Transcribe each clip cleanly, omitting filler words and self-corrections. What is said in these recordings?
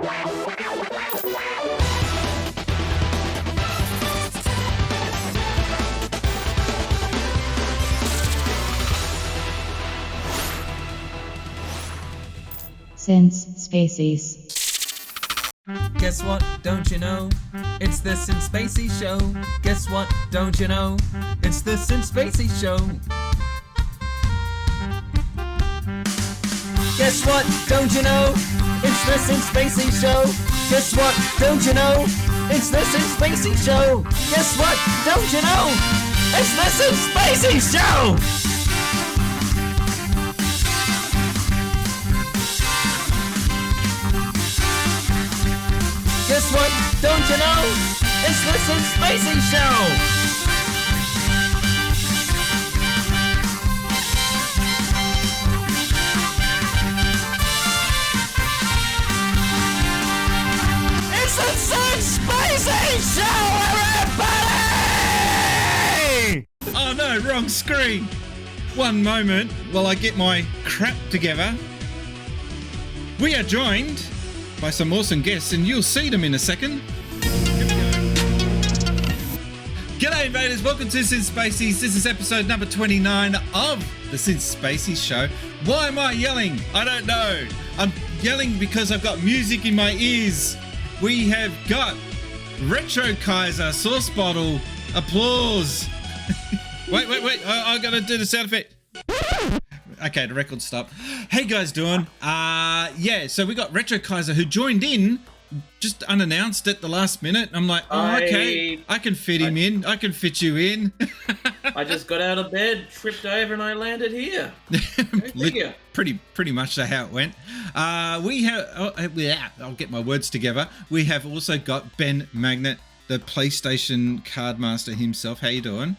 Since Spacies. Guess what? Don't you know? It's the Since Spacies Show. Guess what? Don't you know? It's the Since Spacies Show. Guess what? Don't you know? It's the Since Spacies Show. Guess what? Don't you know? It's the Since Spacies Show. Guess what? Don't you know? It's the Since Spacies Show. Guess what? Don't you know? It's the Since Spacies Show! It's the Since Spacies Show, everybody! Oh no, wrong screen. One moment while I get my crap together. We are joined by some awesome guests, and you'll see them in a second. G'day invaders, welcome to Since Spacies. This is episode number 29 of the Since Spacies Show. Why am I yelling? I don't know. I'm yelling because I've got music in my ears. We have got Retrokaiser, Sauce Bottle, applause. wait, I gotta do the sound effect. Okay, the record stopped. Hey guys doing? Yeah, so we got Retrokaiser who joined in just unannounced at the last minute. I'm like, oh, okay, I can fit him in. I can fit you in. I just got out of bed, tripped over, and I landed here. Pretty much how it went. We have, I'll get my words together. We have also got Ben Magnet, the PlayStation card master himself. How you doing?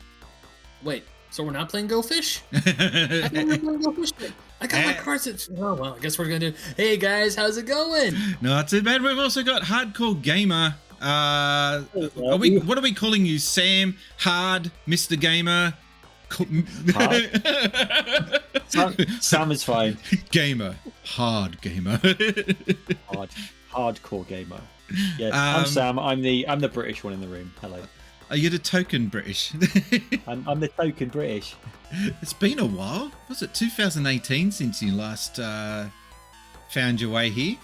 Wait. So we're not playing Go Fish? I thought we were playing Go Fish. I got my cards at... Oh, well, I guess we're going to do... Hey, guys, how's it going? Not too bad. We've also got Hardcore Gamer. What are we calling you? Sam? Hard? Mr. Gamer? Sam is fine. Gamer. Hard Gamer. Hardcore Gamer. Yeah, I'm Sam. I'm the British one in the room. Hello. Are you the token British? I'm the token British. It's been a while. Was it 2018 since you last found your way here?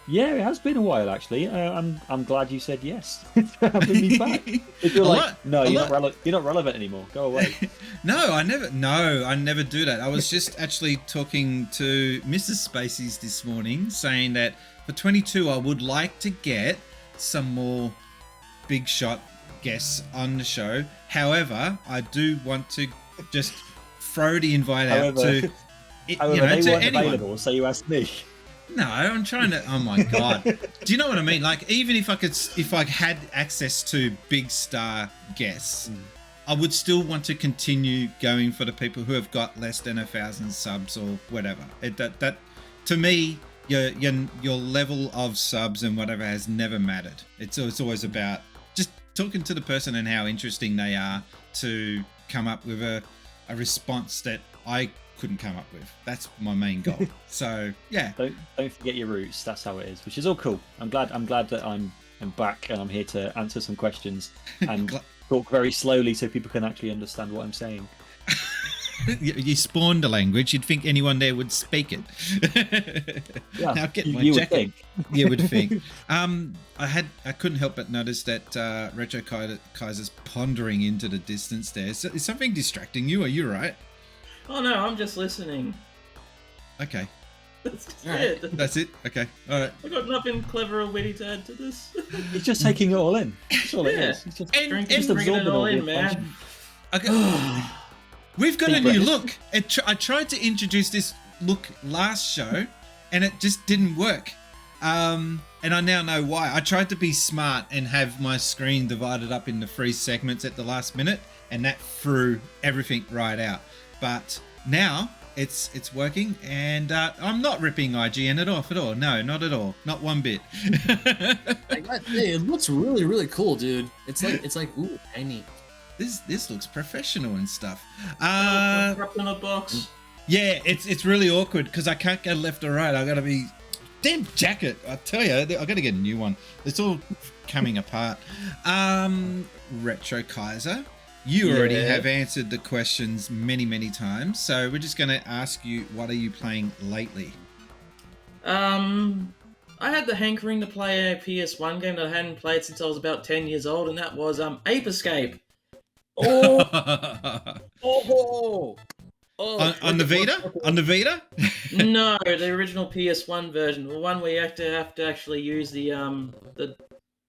Yeah, it has been a while actually. I'm glad you said yes. Having me back. If you're like, no, you're not relevant anymore. Go away. No, I never do that. I was just actually talking to Mrs. Spacies this morning, saying that for 22, I would like to get some more big shot guests on the show. However, I do want to just throw the invite out to they weren't anyone available, so you asked me. No, I'm trying to. Oh my god! Do you know what I mean? Like, even if I had access to big star guests, I would still want to continue going for the people who have got less than 1,000 subs or whatever. That to me, your level of subs and whatever has never mattered. It's always about just talking to the person and how interesting they are to come up with a response that I couldn't come up with. That's my main goal. So yeah, don't forget your roots. That's how it is, which is all cool. I'm glad that I'm back and I'm here to answer some questions and talk very slowly so people can actually understand what I'm saying. You spawned a language. You'd think anyone there would speak it. Yeah, now get my you jacket. Would think. You would think. I couldn't help but notice that Retrokaiser's pondering into the distance there. Is something distracting you? Are you right? Oh no, I'm just listening. Okay. That's just it. That's it? Okay. All right. I got nothing clever or witty to add to this. He's just taking it all in. That's all it is. He's just bringing it all in, man. Okay. We've got a new look. I tried to introduce this look last show, and it just didn't work. And I now know why. I tried to be smart and have my screen divided up into 3 segments at the last minute, and that threw everything right out. But now it's working, and I'm not ripping IGN off at all. No, not at all. Not one bit. It looks really, really cool, dude. It's like ooh, tiny. This looks professional and stuff. Wrapped in a box. Yeah, it's really awkward because I can't go left or right. I gotta be damn jacket. I tell you, I got to get a new one. It's all coming apart. Retrokaiser, you already have answered the questions many, many times. So we're just going to ask you, what are you playing lately? I had the hankering to play a PS1 game that I hadn't played since I was about 10 years old, and that was Ape Escape. Oh, On the Vita? On the Vita? No, the original PS1 version, the one where you have to actually use the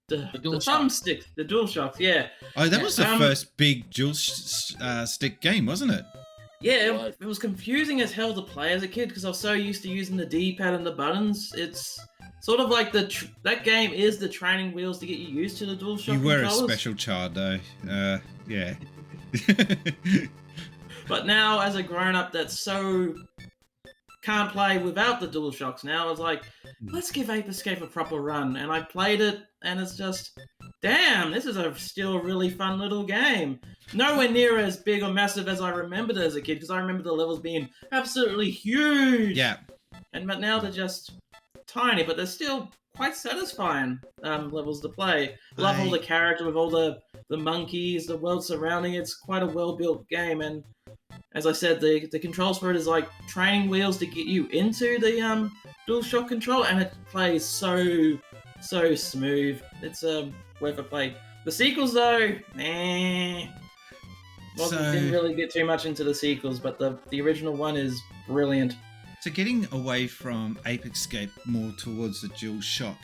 thumbstick, the DualShocks. Yeah. Oh, that was the first big dual stick game, wasn't it? Yeah, it was confusing as hell to play as a kid because I was so used to using the D-pad and the buttons. It's sort of like that game is the training wheels to get you used to the DualShock You were controllers. a special child, though. Yeah. But now, as a grown-up that's so can't play without the DualShocks now, I was like, let's give Ape Escape a proper run. And I played it, and it's just, damn, this is still a really fun little game. Nowhere near as big or massive as I remembered it as a kid, because I remember the levels being absolutely huge. Yeah. But now they're just tiny, but they're still quite satisfying levels to play. Love all the character with all the monkeys, the world surrounding it. It's quite a well-built game, and as I said, the controls for it is like training wheels to get you into the DualShock control, and it plays so smooth. It's worth a play. The sequels, though, didn't really get too much into the sequels, but the original one is brilliant. So getting away from Ape Escape more towards the DualShock,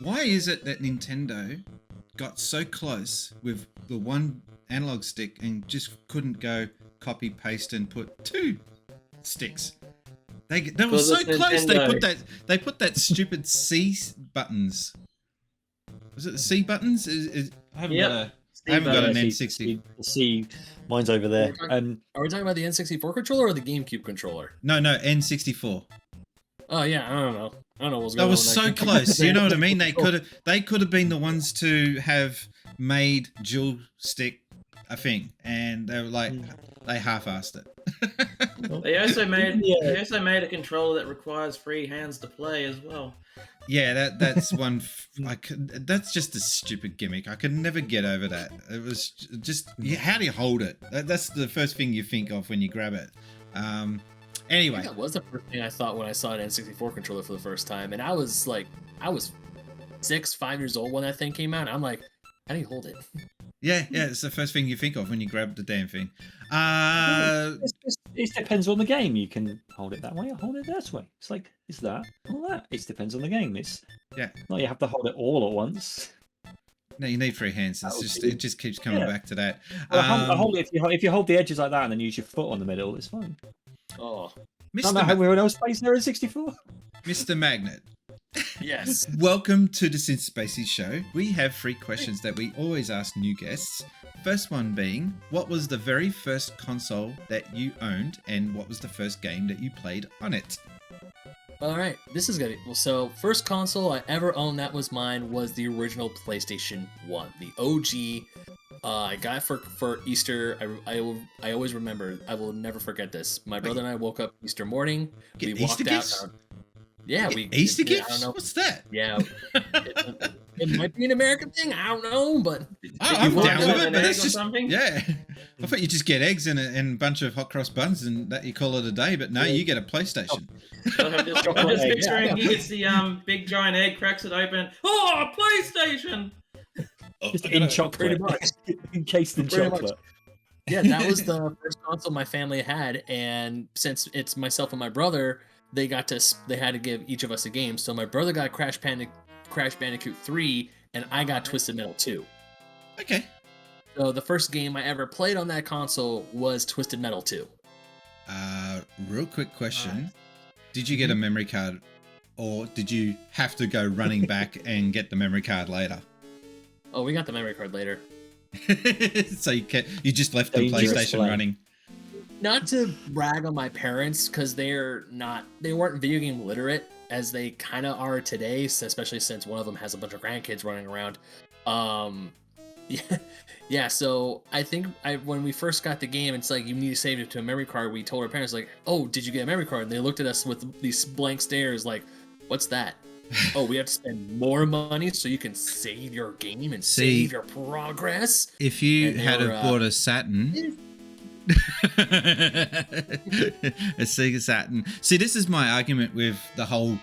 why is it that Nintendo got so close with the one analog stick and just couldn't go copy paste and put two sticks? They were so close. They put that stupid C buttons. Was it the C buttons? I haven't got an N60. C, mine's over there. Are we talking about the N64 controller or the GameCube controller? No, N64. Oh yeah, I don't know what was going on. That was so close. You know what I mean? They could have been the ones to have made dual stick a thing, and they were like they half-assed it. They also made a controller that requires free hands to play as well. Yeah, that's one. That's just a stupid gimmick. I could never get over that. It was just how do you hold it? That's the first thing you think of when you grab it. Anyway, that was the first thing I thought when I saw an N64 controller for the first time, and I was 5 years old when that thing came out. And I'm like, how do you hold it? Yeah, it's the first thing you think of when you grab the damn thing. It depends on the game. You can hold it that way or hold it that way. It's like, is that or that? It depends on the game. It's not you have to hold it all at once. No, you need free hands. It just keeps coming back to that. Well, hold it if you hold the edges like that and then use your foot on the middle, it's fine. Oh, Mr. How everyone else plays there in 64. Mr. Magnet. yes. Welcome to the Since Spacies Show. We have 3 questions that we always ask new guests. First one being, what was the very first console that you owned, and what was the first game that you played on it? All right, this is good. Well, so first console I ever owned that was mine was the original PlayStation 1, the OG. I got it for Easter. I always remember. I will never forget this. My brother and I woke up Easter morning. We walked Easter out. Gifts? Easter gifts? I don't know. What's that? Yeah, it might be an American thing. I don't know, but I'm down with it. But that's just something. Yeah. I thought you just get eggs and a bunch of hot cross buns and that you call it a day. But no, you get a PlayStation. I'm just picturing he gets the big giant egg, cracks it open. Oh, PlayStation! Just in chocolate, pretty much. Encased in Pretty chocolate. much. Yeah, that was the first console my family had, and since it's myself and my brother, they had to give each of us a game. So my brother got Crash Bandicoot 3, and I got Twisted Metal 2. Okay. So the first game I ever played on that console was Twisted Metal 2. Real quick question. Did you get a memory card, or did you have to go running back and get the memory card later? Oh, we got the memory card later. So you just left the PlayStation running. Not to brag on my parents, because they weren't video game literate as they kind of are today, especially since one of them has a bunch of grandkids running around. Yeah. So I think when we first got the game, it's like you need to save it to a memory card. We told our parents like, "Oh, did you get a memory card?" And they looked at us with these blank stares, like, What's that? Oh, we have to spend more money so you can save your game and See, save your progress. If you And had they have bought a Saturn, a Sega Saturn. See, this is my argument with the whole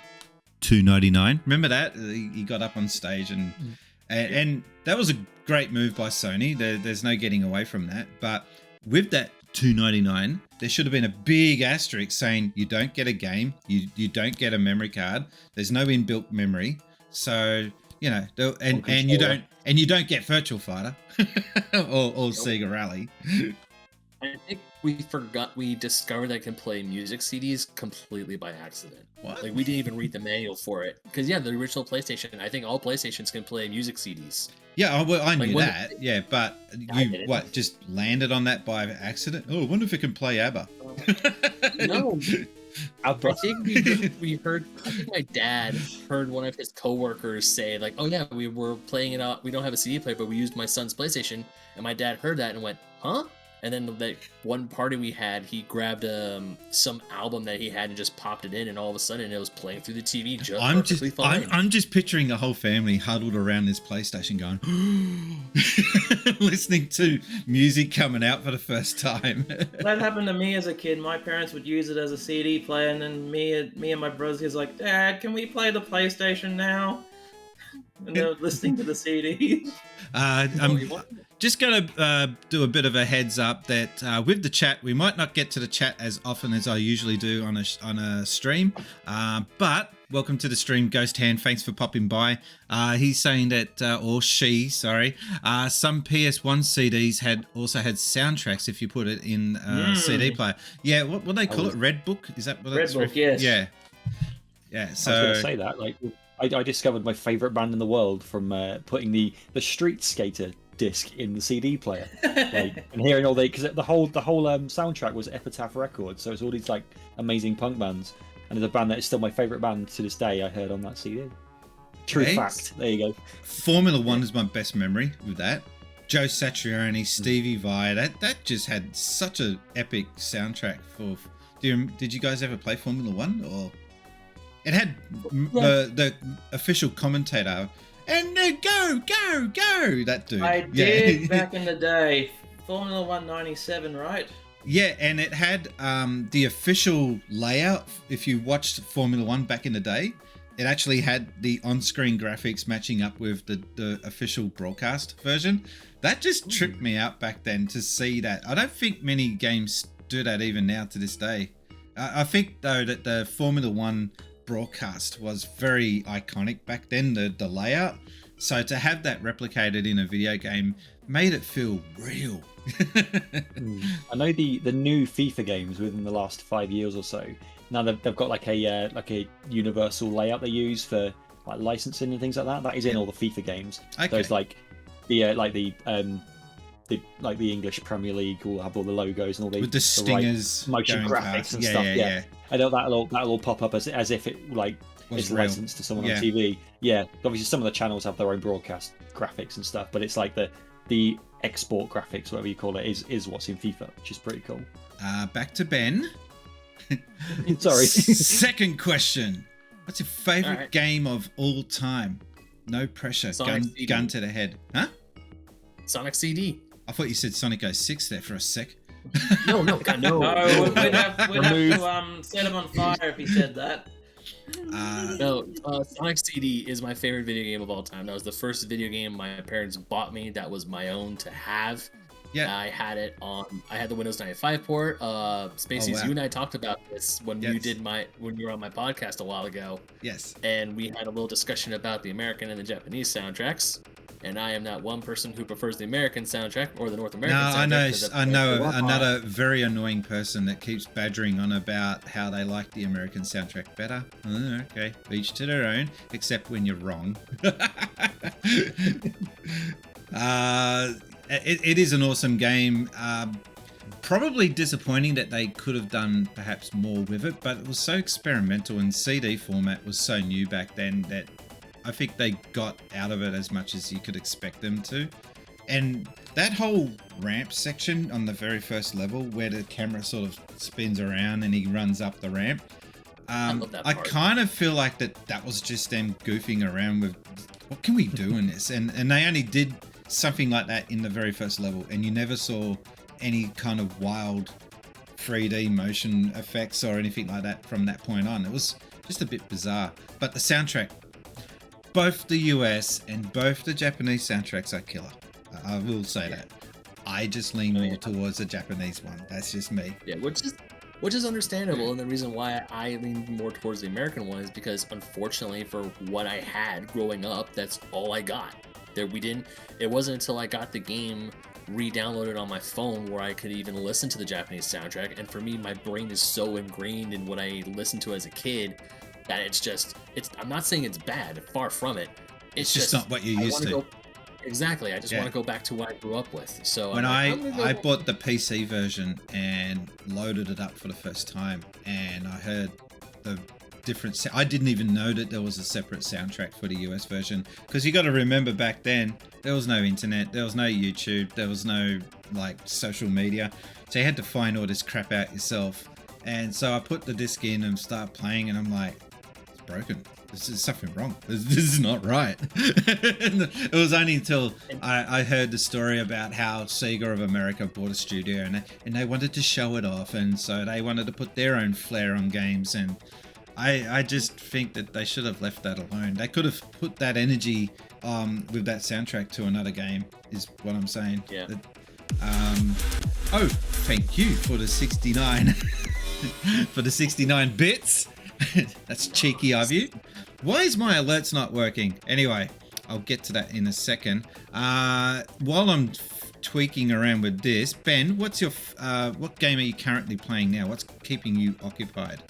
$2.99. Remember that he got up on stage and that was a great move by Sony. There's no getting away from that. But with that $2.99, there should have been a big asterisk saying you don't get a game, you don't get a memory card, there's no inbuilt memory, so you know, and you don't get Virtual Fighter or Sega Rally. I think we discovered that I can play music CDs completely by accident. What? Like we didn't even read the manual for it because the original PlayStation, I think all PlayStations can play music CDs. Yeah, well, I knew Like, that. Yeah, but I you didn't. just landed on that by accident? Oh, I wonder if it can play ABBA. No, I ABBA. think we heard. I think my dad heard one of his coworkers say like, "Oh yeah, we were playing it out. We don't have a CD player, but we used my son's PlayStation." And my dad heard that and went, "Huh?" And then that one party we had, he grabbed some album that he had and just popped it in, and all of a sudden it was playing through the TV perfectly fine. I'm just picturing the whole family huddled around this PlayStation going, listening to music coming out for the first time. That happened to me as a kid. My parents would use it as a CD player, and then me and my brothers, he's like, "Dad, can we play the PlayStation now?" And they're listening to the CD. I'm just going to do a bit of a heads up that with the chat, we might not get to the chat as often as I usually do on a stream, but welcome to the stream, Ghost Hand. Thanks for popping by. He's saying that, or she, sorry, some PS1 CDs also had soundtracks if you put it in CD player. Yeah, what do they call it? Red Book? Is that what Red Book? Yes. Yeah. Yeah. So I was going to say that. Like, I discovered my favorite band in the world from putting the Street Skater disc in the CD player, like, and hearing all because the whole soundtrack was Epitaph Records, so it's all these like amazing punk bands, and there's a band that is still my favorite band to this day. I heard on that CD. True fact. There you go. Formula One is my best memory with that. Joe Satriani, Stevie Vai. That just had such an epic soundtrack for. Did you guys ever play Formula One or? It had the official commentator, and go, that dude. I did back in the day. Formula 197, right? Yeah, and it had the official layout. If you watched Formula One back in the day, it actually had the on-screen graphics matching up with the official broadcast version. That just tripped me out back then to see that. I don't think many games do that even now to this day. I think, though, that the Formula One broadcast was very iconic back then, the layout, so to have that replicated in a video game made it feel real. I know the new FIFA games within the last 5 years or so, now they've got like a universal layout they use for like licensing and things like that. That is in all the FIFA games. Okay. Those like the English Premier League will have all the logos and all with the stingers, right motion graphics past. and stuff. Yeah. I know that'll all pop up as if it like is licensed to someone on TV. Yeah, obviously some of the channels have their own broadcast graphics and stuff, but it's like the export graphics, whatever you call it, is what's in FIFA, which is pretty cool. Back to Ben. Sorry. Second question: what's your favorite game of all time? No pressure. Gun to the head. Huh? Sonic CD. I thought you said Sonic 06 there for a sec. No, God, no. No, we'd have to set him on fire if he said that. Sonic CD is my favorite video game of all time. That was the first video game my parents bought me that was my own to have. Yeah, I had it on. I had the Windows 95 port. Spacies, you and I talked about this when you were on my podcast a while ago. Yes, and we had a little discussion about the American and the Japanese soundtracks. And I am not one person who prefers the American soundtrack or the North American soundtrack. I know another very annoying person that keeps badgering on about how they like the American soundtrack better. Okay, each to their own, except when you're wrong. It is an awesome game. Probably disappointing that they could have done perhaps more with it, but it was so experimental and CD format was so new back then that I think they got out of it as much as you could expect them to. And that whole ramp section on the very first level where the camera sort of spins around and he runs up the ramp, love that I part. kind of feel like that was just them goofing around with what can we do in this, and they only did something like that in the very first level, and you never saw any kind of wild 3D motion effects or anything like that from that point on. It was just a bit bizarre. But the soundtrack, both the US and both the Japanese soundtracks are killer. I will say that. I just lean more towards the Japanese one. That's just me. Yeah, which is understandable, and the reason why I lean more towards the American one is because, unfortunately, for what I had growing up, that's all I got. It wasn't until I got the game re-downloaded on my phone where I could even listen to the Japanese soundtrack, and for me, my brain is so ingrained in what I listened to as a kid that I'm not saying it's bad, far from it. It's just not what you're used to. Exactly. I just want to go back to what I grew up with. So when I bought the PC version and loaded it up for the first time, and I heard the different. I didn't even know that there was a separate soundtrack for the US version, because you got to remember back then there was no internet, there was no YouTube, there was no like social media, so you had to find all this crap out yourself. And so I put the disc in and start playing, and I'm like, it's broken. There's something wrong. This is not right. It was only until I heard the story about how Sega of America bought a studio and they wanted to show it off, and so they wanted to put their own flair on games, and I just think that they should have left that alone. They could have put that energy with that soundtrack to another game, is what I'm saying. Yeah. Oh, thank you for the 69 for the 69 bits. That's cheeky of you. Why is my alerts not working? Anyway, I'll get to that in a second. While I'm tweaking around with this, Ben, what's your what game are you currently playing now? What's keeping you occupied?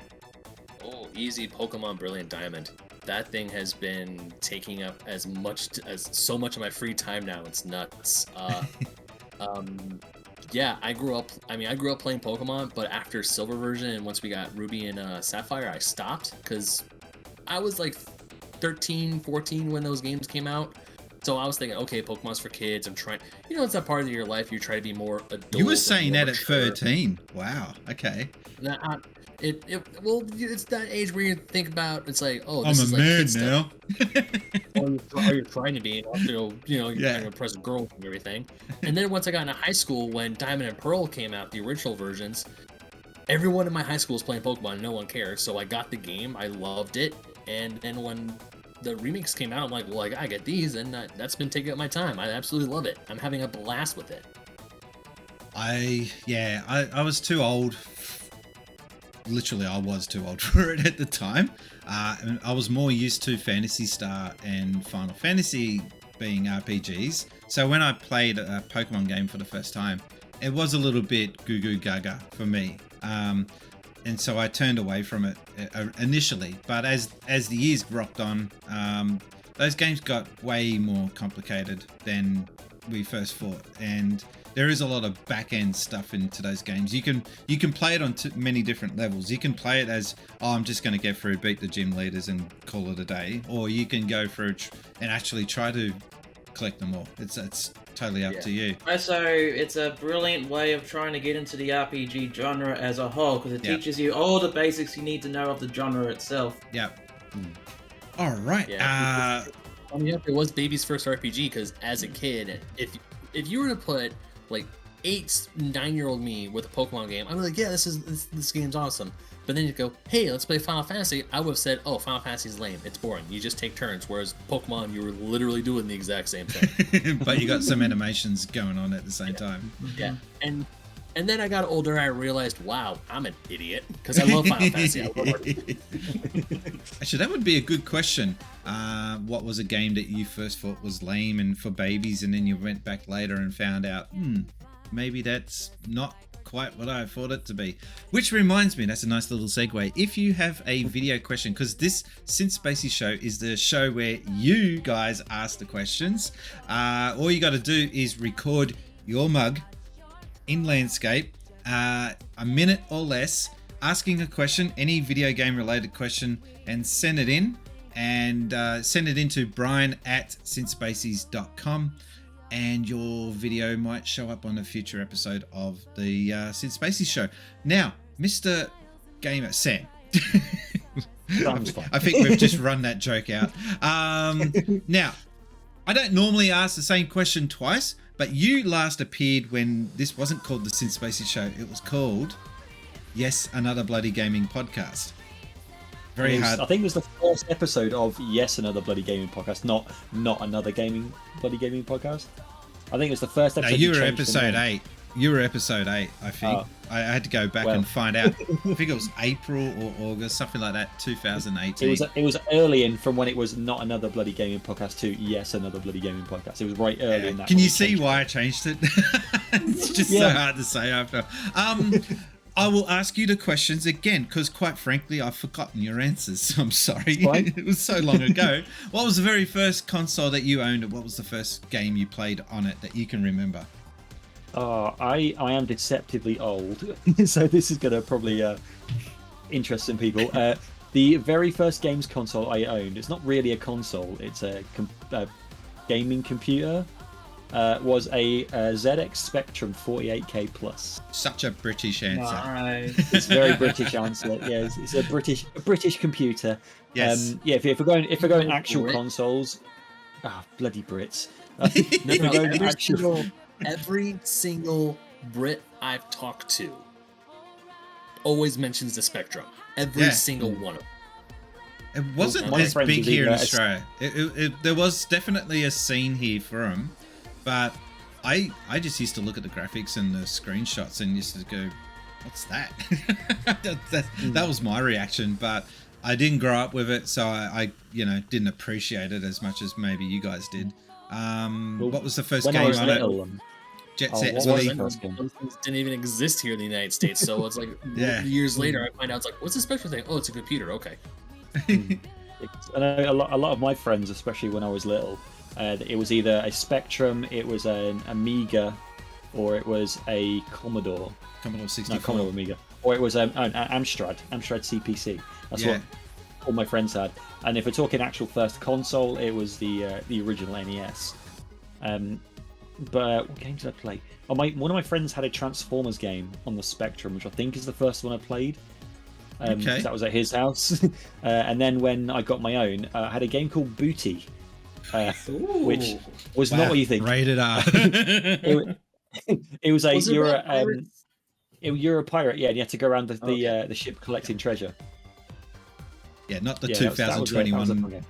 Oh, easy Pokemon Brilliant Diamond. That thing has been taking up as so much of my free time now. It's nuts. Yeah, I grew up playing Pokemon, but after Silver version and once we got Ruby and Sapphire, I stopped because I was like 13, 14 when those games came out. So I was thinking, okay, Pokemon's for kids. I'm trying, it's that part of your life you try to be more adult. You were saying that at 13. Wow. Okay. It's that age where you think about, it's like, oh, this is man now. Or you're trying to be, you're trying to impress girls and everything. And then once I got into high school, when Diamond and Pearl came out, the original versions, everyone in my high school was playing Pokemon and no one cared. So I got the game, I loved it, and then when the remakes came out, I'm like, well, I gotta get these, and that's been taking up my time. I absolutely love it. I'm having a blast with it. I was too old. Literally, I was too old for it at the time. I was more used to Phantasy Star and Final Fantasy being RPGs. So when I played a Pokemon game for the first time, it was a little bit goo goo gaga for me. And so I turned away from it initially. But as the years rocked on, those games got way more complicated than we first thought. And there is a lot of back-end stuff into those games. You can play it on many different levels. You can play it as, I'm just going to get through, beat the gym leaders and call it a day. Or you can go through and actually try to collect them all. It's totally up to you. So it's a brilliant way of trying to get into the RPG genre as a whole, because it teaches you all the basics you need to know of the genre itself. Yep. All right. Yeah, it was baby's first RPG, because as a kid, if you were to put like 9-year-old me with a Pokemon game, I'd be like, yeah, this game's awesome. But then you go, hey, let's play Final Fantasy. I would have said, oh, Final Fantasy's lame. It's boring. You just take turns. Whereas Pokemon, you were literally doing the exact same thing. But you got some animations going on at the same time. Yeah. And then I got older. I realized, wow, I'm an idiot because I love Final Fantasy. Actually, that would be a good question. What was a game that you first thought was lame and for babies, and then you went back later and found out, maybe that's not quite what I thought it to be. Which reminds me, that's a nice little segue. If you have a video question, because this Since Spacies Show is the show where you guys ask the questions, all you got to do is record your mug in landscape, a minute or less, asking a question, any video game related question, and send it in. And send it into brian@sincespacies.com, and your video might show up on a future episode of the Since Spacies Show. Now, Mr. Gamer Sam, Sounds fun. I think we've just run that joke out. Now, I don't normally ask the same question twice, but you last appeared when this wasn't called the Since Spacies Show. It was called Yes, Another Bloody Gaming Podcast. Very hard. I think it was the first episode of Yes, Another Bloody Gaming Podcast, not Another Bloody Gaming Podcast. I think it was the first episode. No, you were episode 8. You were episode 8, I think. Oh. I had to go back and find out. I think it was April or August, something like that, 2018. It was early in from when it was not Another Bloody Gaming Podcast to Yes, Another Bloody Gaming Podcast. It was right early in that. Can you see why I changed it? It's just so hard to say after. I will ask you the questions again because, quite frankly, I've forgotten your answers. So I'm sorry. It was so long ago. What was the very first console that you owned, and what was the first game you played on it that you can remember? I am deceptively old, so this is going to probably interest some people. The very first games console I owned, it's not really a console, it's a gaming computer, was a ZX Spectrum 48K Plus. Such a British answer. Nice. It's a very British answer. Yeah, it's a British computer. Yes. If we're going actual consoles, bloody Brits. Every single Brit I've talked to always mentions the Spectrum. Every single one of them. It wasn't as big here in Australia. There was definitely a scene here for them, but I just used to look at the graphics and the screenshots and used to go, "What's that?" that was my reaction, but I didn't grow up with it, so I didn't appreciate it as much as maybe you guys did. What was the first game on it? Jet Set Those things didn't even exist here in the United States, so it's like years later I find out, it's like, what's the Spectrum thing? Oh, it's a computer. Okay. I know a lot of my friends, especially when I was little, it was either a Spectrum, it was an Amiga, or it was a Commodore 64. No, Commodore Amiga, or it was an Amstrad CPC. That's what all my friends had. And if we're talking actual first console, it was the original NES. But what games did I play? One of my friends had a Transformers game on the Spectrum, which I think is the first one I played. That was at his house. And then when I got my own, I had a game called Booty, which was not what you think. Rated R. It was a you're a pirate, and you had to go around the ship collecting treasure. Yeah, not the 2021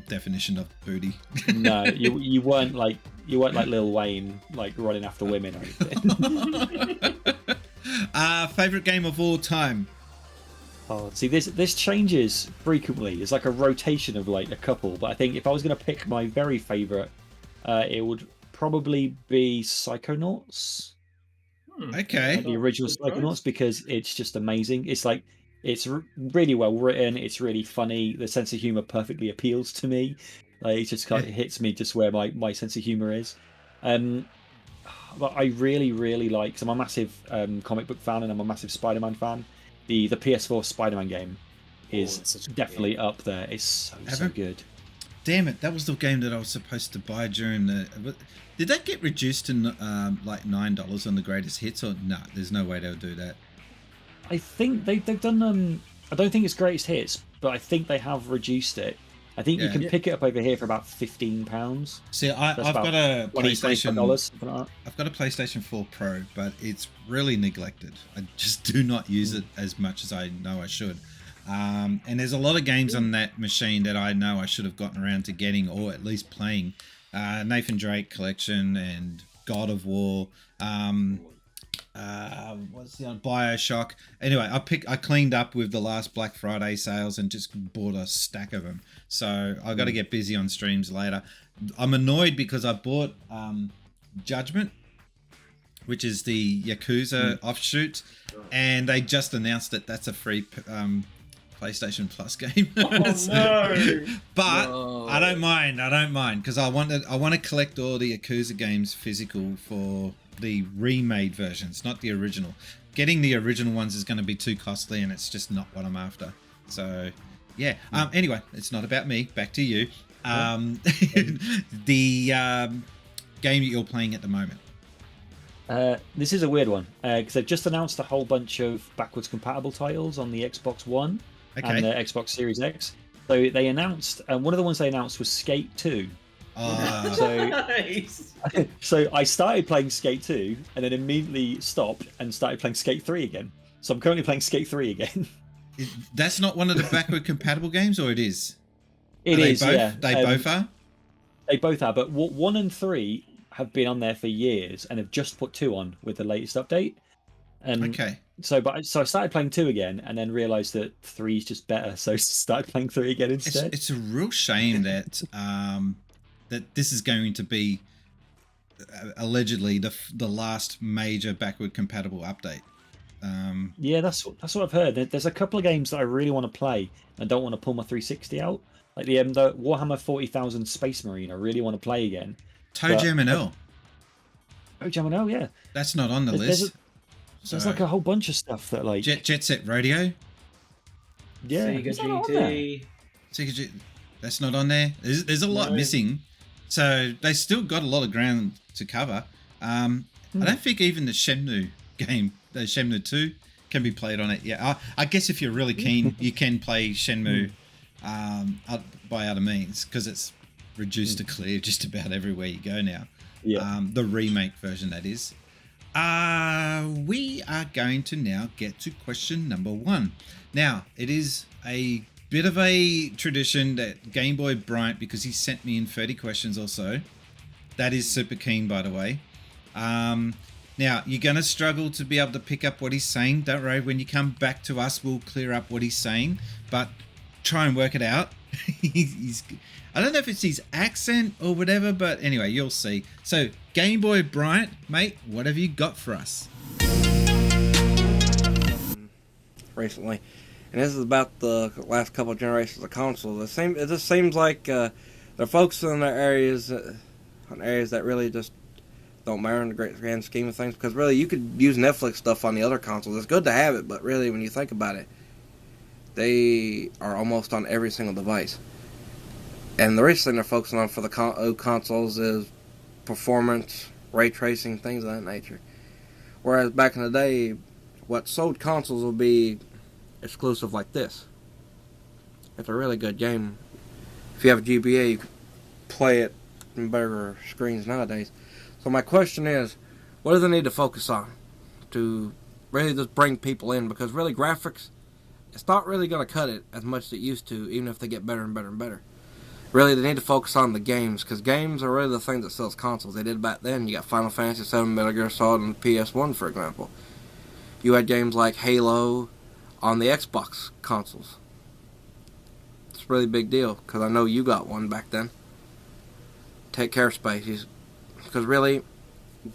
definition of booty. No, you weren't like Lil Wayne, like running after women or anything. Favorite game of all time? Oh, see, this changes frequently. It's like a rotation of like a couple. But I think if I was going to pick my very favorite, it would probably be Psychonauts. Okay. The original Psychonauts, because it's just amazing. It's like it's really well written. It's really funny. The sense of humor perfectly appeals to me. Like, it just kind of hits me just where my sense of humor is. But I really, really like, because I'm a massive comic book fan and I'm a massive Spider-Man fan. The PS4 Spider-Man game is definitely up there. It's so good. Damn it, that was the game that I was supposed to buy during the... Did that get reduced to like $9 on the greatest hits, or no? There's no way they'll do that. I think they've done... I don't think it's greatest hits, but I think they have reduced it. I think you can pick it up over here for about £15. See, I've got a PlayStation. Like I've got a PlayStation 4 Pro, but it's really neglected. I just do not use it as much as I know I should. And there's a lot of games on that machine that I know I should have gotten around to getting, or at least playing. Nathan Drake Collection and God of War. What's the other? BioShock. Anyway, I cleaned up with the last Black Friday sales and just bought a stack of them. So I got to get busy on streams later. I'm annoyed because I bought Judgment, which is the Yakuza offshoot, and they just announced that that's a free PlayStation Plus game. But no. I don't mind because I want to collect all the Yakuza games physical for the remade versions, not the original. Getting the original ones is going to be too costly, and it's just not what I'm after. So yeah. Anyway, it's not about me. Back to you. The game that you're playing at the moment. This is a weird one because they've just announced a whole bunch of backwards compatible titles on the Xbox One. and the Xbox Series X. So they announced, one of the ones they announced was Skate 2. So, Nice. so I started playing Skate 2 and then immediately stopped and started playing Skate 3 again. So I'm currently playing Skate 3 again. That's not one of the backward compatible games, or it is? It is, both? yeah. They both are? They both are, but 1 and 3 have been on there for years and have just put 2 on with the latest update. And Okay. So I started playing 2 again and then realised that 3 is just better. So I started playing 3 again instead. It's a real shame that that this is going to be allegedly the last major backward compatible update. Yeah, that's what I've heard. There's a couple of games that I really want to play and don't want to pull my 360 out. Like the Warhammer 40,000 Space Marine, I really want to play again. Toe Jam and L. Oh, Jam and L, yeah. That's not on the list. There's like a whole bunch of stuff that like Jet Set Radio. Yeah, Sega is that not on there? GT. Sega that's not on there. There's a lot missing, so they still got a lot of ground to cover. I don't think even the Shenmue game, the Shenmue 2, can be played on it. Yeah, I guess if you're really keen, you can play Shenmue by other means because it's reduced to clear just about everywhere you go now. Yeah. The remake version, that is. We are going to now get to question number 1. Now, it is a bit of a tradition that Game Boy Bryant, because he sent me in 30 questions or so, that is super keen, by the way. Now, you're going to struggle to be able to pick up what he's saying. Don't worry, when you come back to us, we'll clear up what he's saying, but try and work it out. I don't know if it's his accent or whatever, but anyway, you'll see. So, Game Boy Bryant, mate, what have you got for us? Recently, and this is about the last couple of generations of consoles. It just seems like they're focusing on their areas that really just don't matter in the grand scheme of things. Because really, you could use Netflix stuff on the other consoles. It's good to have it, but really, when you think about it, they are almost on every single device. And the reason they're focusing on for the old consoles is performance, ray tracing, things of that nature. Whereas back in the day, what sold consoles would be exclusive like this. It's a really good game. If you have a GBA, you can play it in better screens nowadays. So my question is, what do they need to focus on to really just bring people in? Because really graphics, it's not really going to cut it as much as it used to, even if they get better and better and better. Really, they need to focus on the games, because games are really the thing that sells consoles. They did back then. You got Final Fantasy VII, Metal Gear Solid, and PS1, for example. You had games like Halo on the Xbox consoles. It's a really big deal, because I know you got one back then. Take care, Spacies. Because really,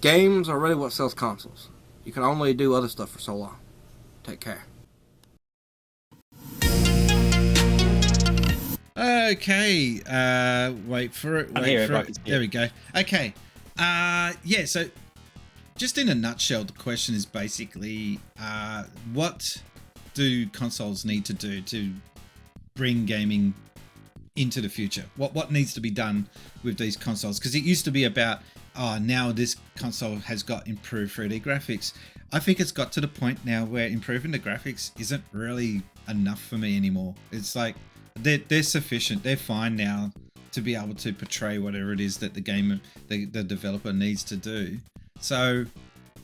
games are really what sells consoles. You can only do other stuff for so long. Take care. Okay, wait for it. There we go. Okay, yeah. So, just in a nutshell, the question is basically, what do consoles need to do to bring gaming into the future? What needs to be done with these consoles? Because it used to be about, now this console has got improved 3D graphics. I think it's got to the point now where improving the graphics isn't really enough for me anymore. It's like, they're sufficient. They're fine now to be able to portray whatever it is that the developer needs to do. So,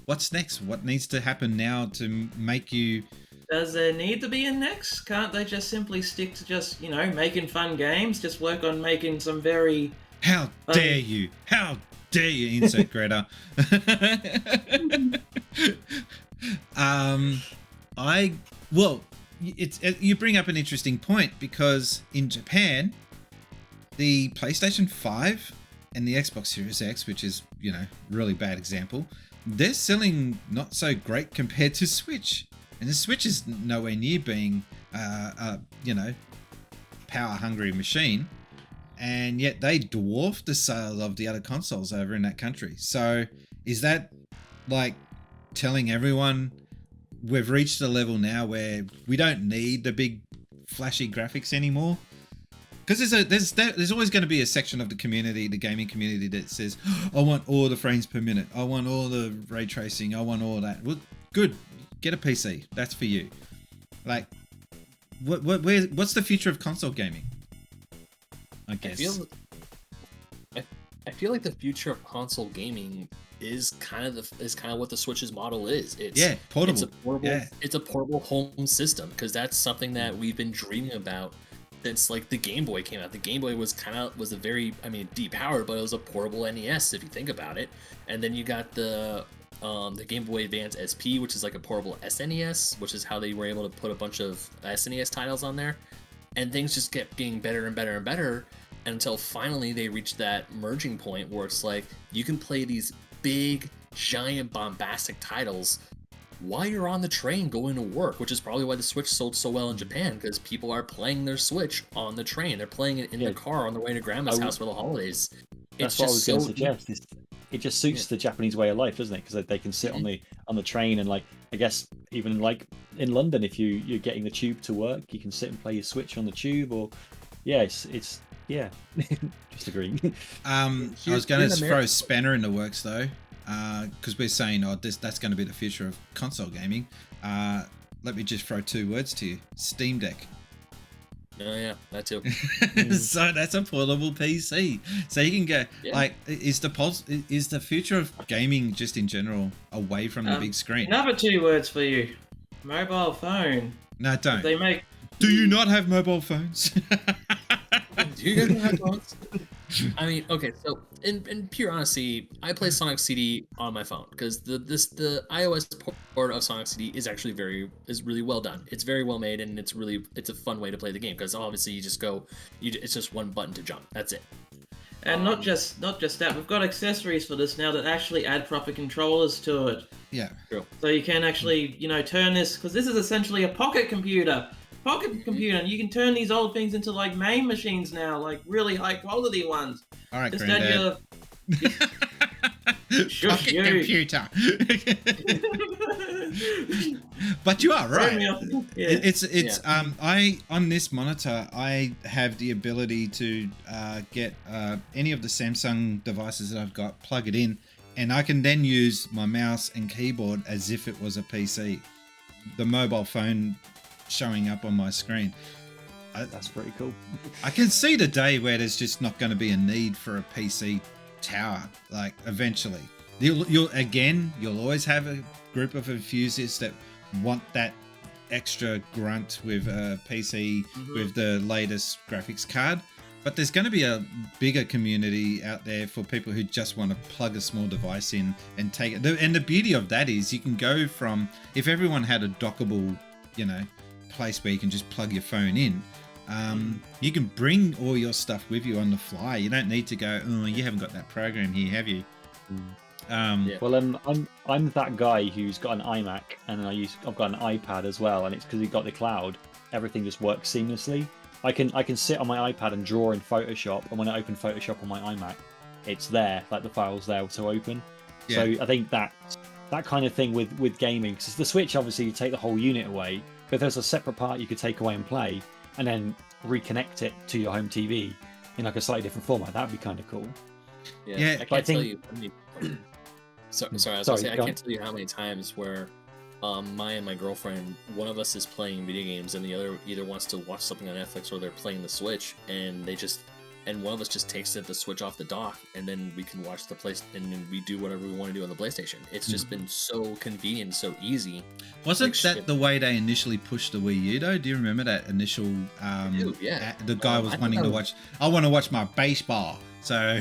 what's next? What needs to happen now to make you? Does there need to be a next? Can't they just simply stick to just, making fun games? Just work on making some very... How dare you? How dare you, insect Greta? You bring up an interesting point, because in Japan, the PlayStation 5 and the Xbox Series X, which is, really bad example, they're selling not so great compared to Switch. And the Switch is nowhere near being, power-hungry machine. And yet they dwarf the sales of the other consoles over in that country. So is that like telling everyone we've reached a level now where we don't need the big flashy graphics anymore? Because there's always going to be a section of the community, the gaming community, that says, I want all the frames per minute. I want all the ray tracing. I want all that. Well, good. Get a PC. That's for you. Like, what's the future of console gaming? I guess. I feel like the future of console gaming is kind of what the Switch's model is. It's portable. It's a portable home system, because that's something that we've been dreaming about since like the Game Boy came out. The Game Boy was a very, I mean, depowered, but it was a portable NES if you think about it. And then you got the Game Boy Advance SP, which is like a portable SNES, which is how they were able to put a bunch of SNES titles on there. And things just kept getting better and better and better until finally they reached that merging point where it's like you can play these big, giant, bombastic titles while you're on the train going to work, which is probably why the Switch sold so well in Japan, because people are playing their Switch on the train. They're playing it in the car on their way to grandma's house for the holidays. That's what I was going to suggest. It just suits the Japanese way of life, doesn't it? Because they can sit on the train, and like, I guess even like in London, if you're getting the tube to work, you can sit and play your Switch on the tube. Or it's just agreeing. I was going to throw a spanner in the works though, because we're saying that's going to be the future of console gaming. Let me just throw 2 words to you: Steam Deck. Oh yeah, that too. So that's a portable PC. So you can go like, is the future of gaming just in general away from the big screen? Another 2 words for you: mobile phone. No, don't. Do you not have mobile phones? Do you guys have phones? I mean, okay, so in pure honesty, I play Sonic CD on my phone because the iOS port of Sonic CD is actually really well done. It's very well made, and it's a fun way to play the game, because obviously it's just one button to jump. That's it. And not just that, we've got accessories for this now that actually add proper controllers to it. Yeah. True. So you can actually, turn this, because this is essentially a pocket computer, and you can turn these old things into like main machines now, like really high quality ones. All right, just Granddad. Pocket computer. But you are right. It's I on this monitor I have the ability to get any of the Samsung devices that I've got, plug it in, and I can then use my mouse and keyboard as if it was a PC. The mobile phone showing up on my screen. That's pretty cool. I can see the day where there's just not going to be a need for a PC tower. Like eventually, you'll always have a group of enthusiasts that want that extra grunt with a PC with the latest graphics card. But there's going to be a bigger community out there for people who just want to plug a small device in and take it. And the beauty of that is you can go from, if everyone had a dockable, place where you can just plug your phone in, you can bring all your stuff with you on the fly. You don't need to go, oh, you haven't got that program here, have you? Well, I'm that guy who's got an iMac, and I've got an iPad as well, and it's because you've got the cloud. Everything just works seamlessly. I can sit on my iPad and draw in Photoshop, and when I open Photoshop on my iMac, it's there, like the file's there to open. Yeah. So I think that kind of thing with gaming, because the Switch, obviously you take the whole unit away, but there's a separate part you could take away and play, and then reconnect it to your home TV in like a slightly different format. That'd be kind of cool. Yeah. I can't tell you. I can't tell you how many times where my girlfriend, one of us is playing video games and the other either wants to watch something on Netflix or they're playing the Switch, and one of us just takes the Switch off the dock, and then we can watch the place, and then we do whatever we want to do on the PlayStation. It's just been so convenient, so easy. Wasn't that the way they initially pushed the Wii U though? Do you remember that initial? The guy was wanting to watch. I want to watch my baseball, so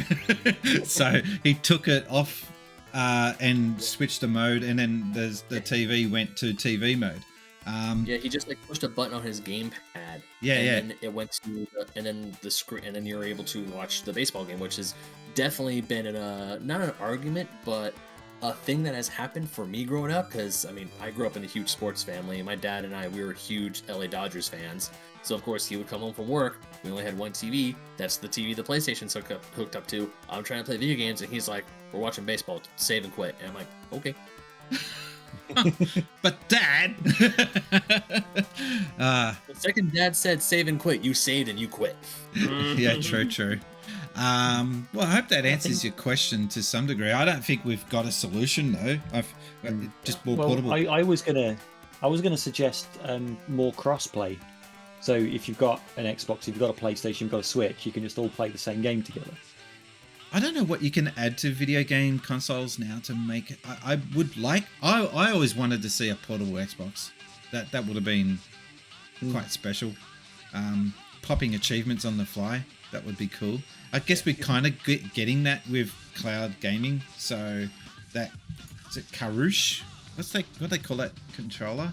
he took it off and switched the mode, and then the TV went to TV mode. He just pushed a button on his gamepad. And it went to the screen, and then you're able to watch the baseball game, which has definitely been not an argument, but a thing that has happened for me growing up. Because I grew up in a huge sports family. My dad and we were huge LA Dodgers fans. So of course he would come home from work. We only had one TV. That's the TV the PlayStation's hooked up to. I'm trying to play video games, and he's like, "We're watching baseball. Save and quit." And I'm like, "Okay." But Dad, the second Dad said save and quit, you saved and you quit. Yeah, true. Well, I hope that answers your question to some degree. I don't think we've got a solution though. Just more portable. I was gonna suggest more crossplay. So if you've got an Xbox, if you've got a PlayStation, you've got a Switch, you can just all play the same game together. I don't know what you can add to video game consoles now to make it. I would like. I always wanted to see a portable Xbox. That would have been quite special. Popping achievements on the fly. That would be cool. I guess we're kind of getting that with cloud gaming. So that is it. Karush. What they call that controller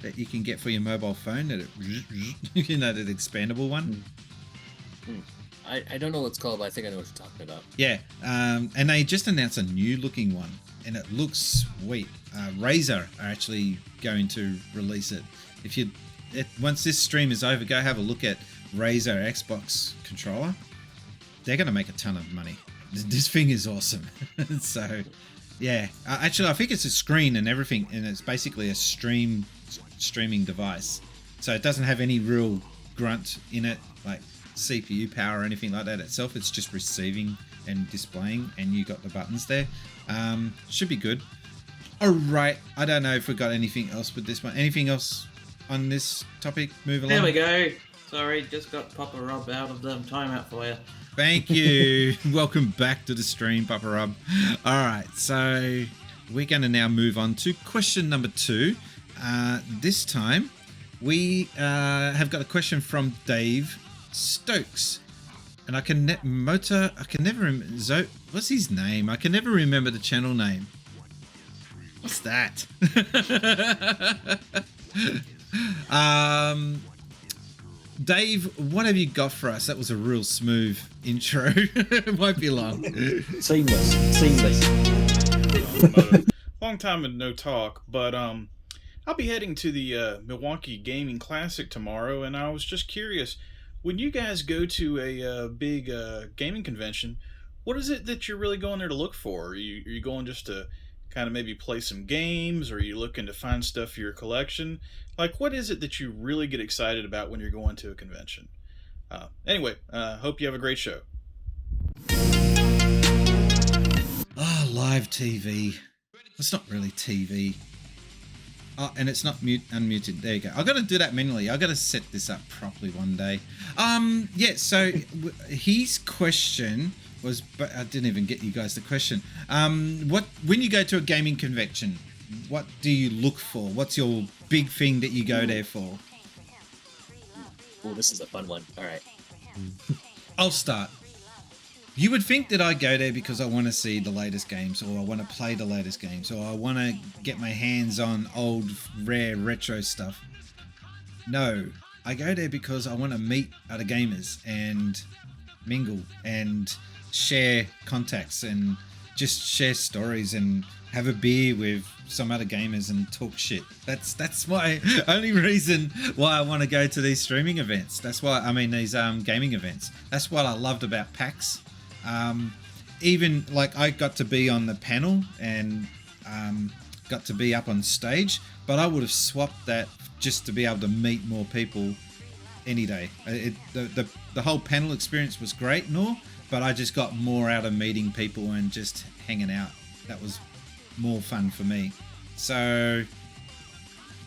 that you can get for your mobile phone? That you know, that expandable one. I don't know what it's called, but I think I know what you're talking about. Yeah, and they just announced a new looking one, and it looks sweet. Razer are actually going to release it. Once this stream is over, go have a look at Razer Xbox controller. They're going to make a ton of money. This thing is awesome. So, yeah. Actually, I think it's a screen and everything, and it's basically a streaming device. So it doesn't have any real grunt in it, like CPU power or anything like that itself. It's just receiving and displaying, and you got the buttons there. Should be good. All right. I don't know if we got anything else with this one. Anything else on this topic? Move along. There we go. Sorry, just got Papa Rob out of the timeout for you. Thank you. Welcome back to the stream, Papa Rob. All right, so we're going to now move on to question number 2. This time, we have got a question from Dave Stokes, and I can never remember. What's his name? I can never remember the channel name. What's that? Dave, what have you got for us? That was a real smooth intro. It won't be long. Seamless. Long time and no talk, but I'll be heading to the Milwaukee Gaming Classic tomorrow, and I was just curious, when you guys go to a big gaming convention, what is it that you're really going there to look for? Are you going just to kind of maybe play some games, or are you looking to find stuff for your collection? Like, what is it that you really get excited about when you're going to a convention? Anyway, hope you have a great show. Live TV. It's not really TV. Oh, and it's not unmuted. There you go. I've got to do that manually. I've got to set this up properly one day. Yeah, so his question was, but I didn't even get you guys the question. When you go to a gaming convention, what do you look for? What's your big thing that you go there for? Oh, this is a fun one. All right. I'll start. You would think that I go there because I want to see the latest games, or I want to play the latest games, or I want to get my hands on old, rare, retro stuff. No, I go there because I want to meet other gamers and mingle and share contacts and just share stories and have a beer with some other gamers and talk shit. That's my only reason why I want to go to these streaming events. That's why, I mean, these gaming events. That's what I loved about PAX. Even like I got to be on the panel and got to be up on stage, but I would have swapped that just to be able to meet more people any day. The whole panel experience was great and all, but I just got more out of meeting people and just hanging out. That was more fun for me. So,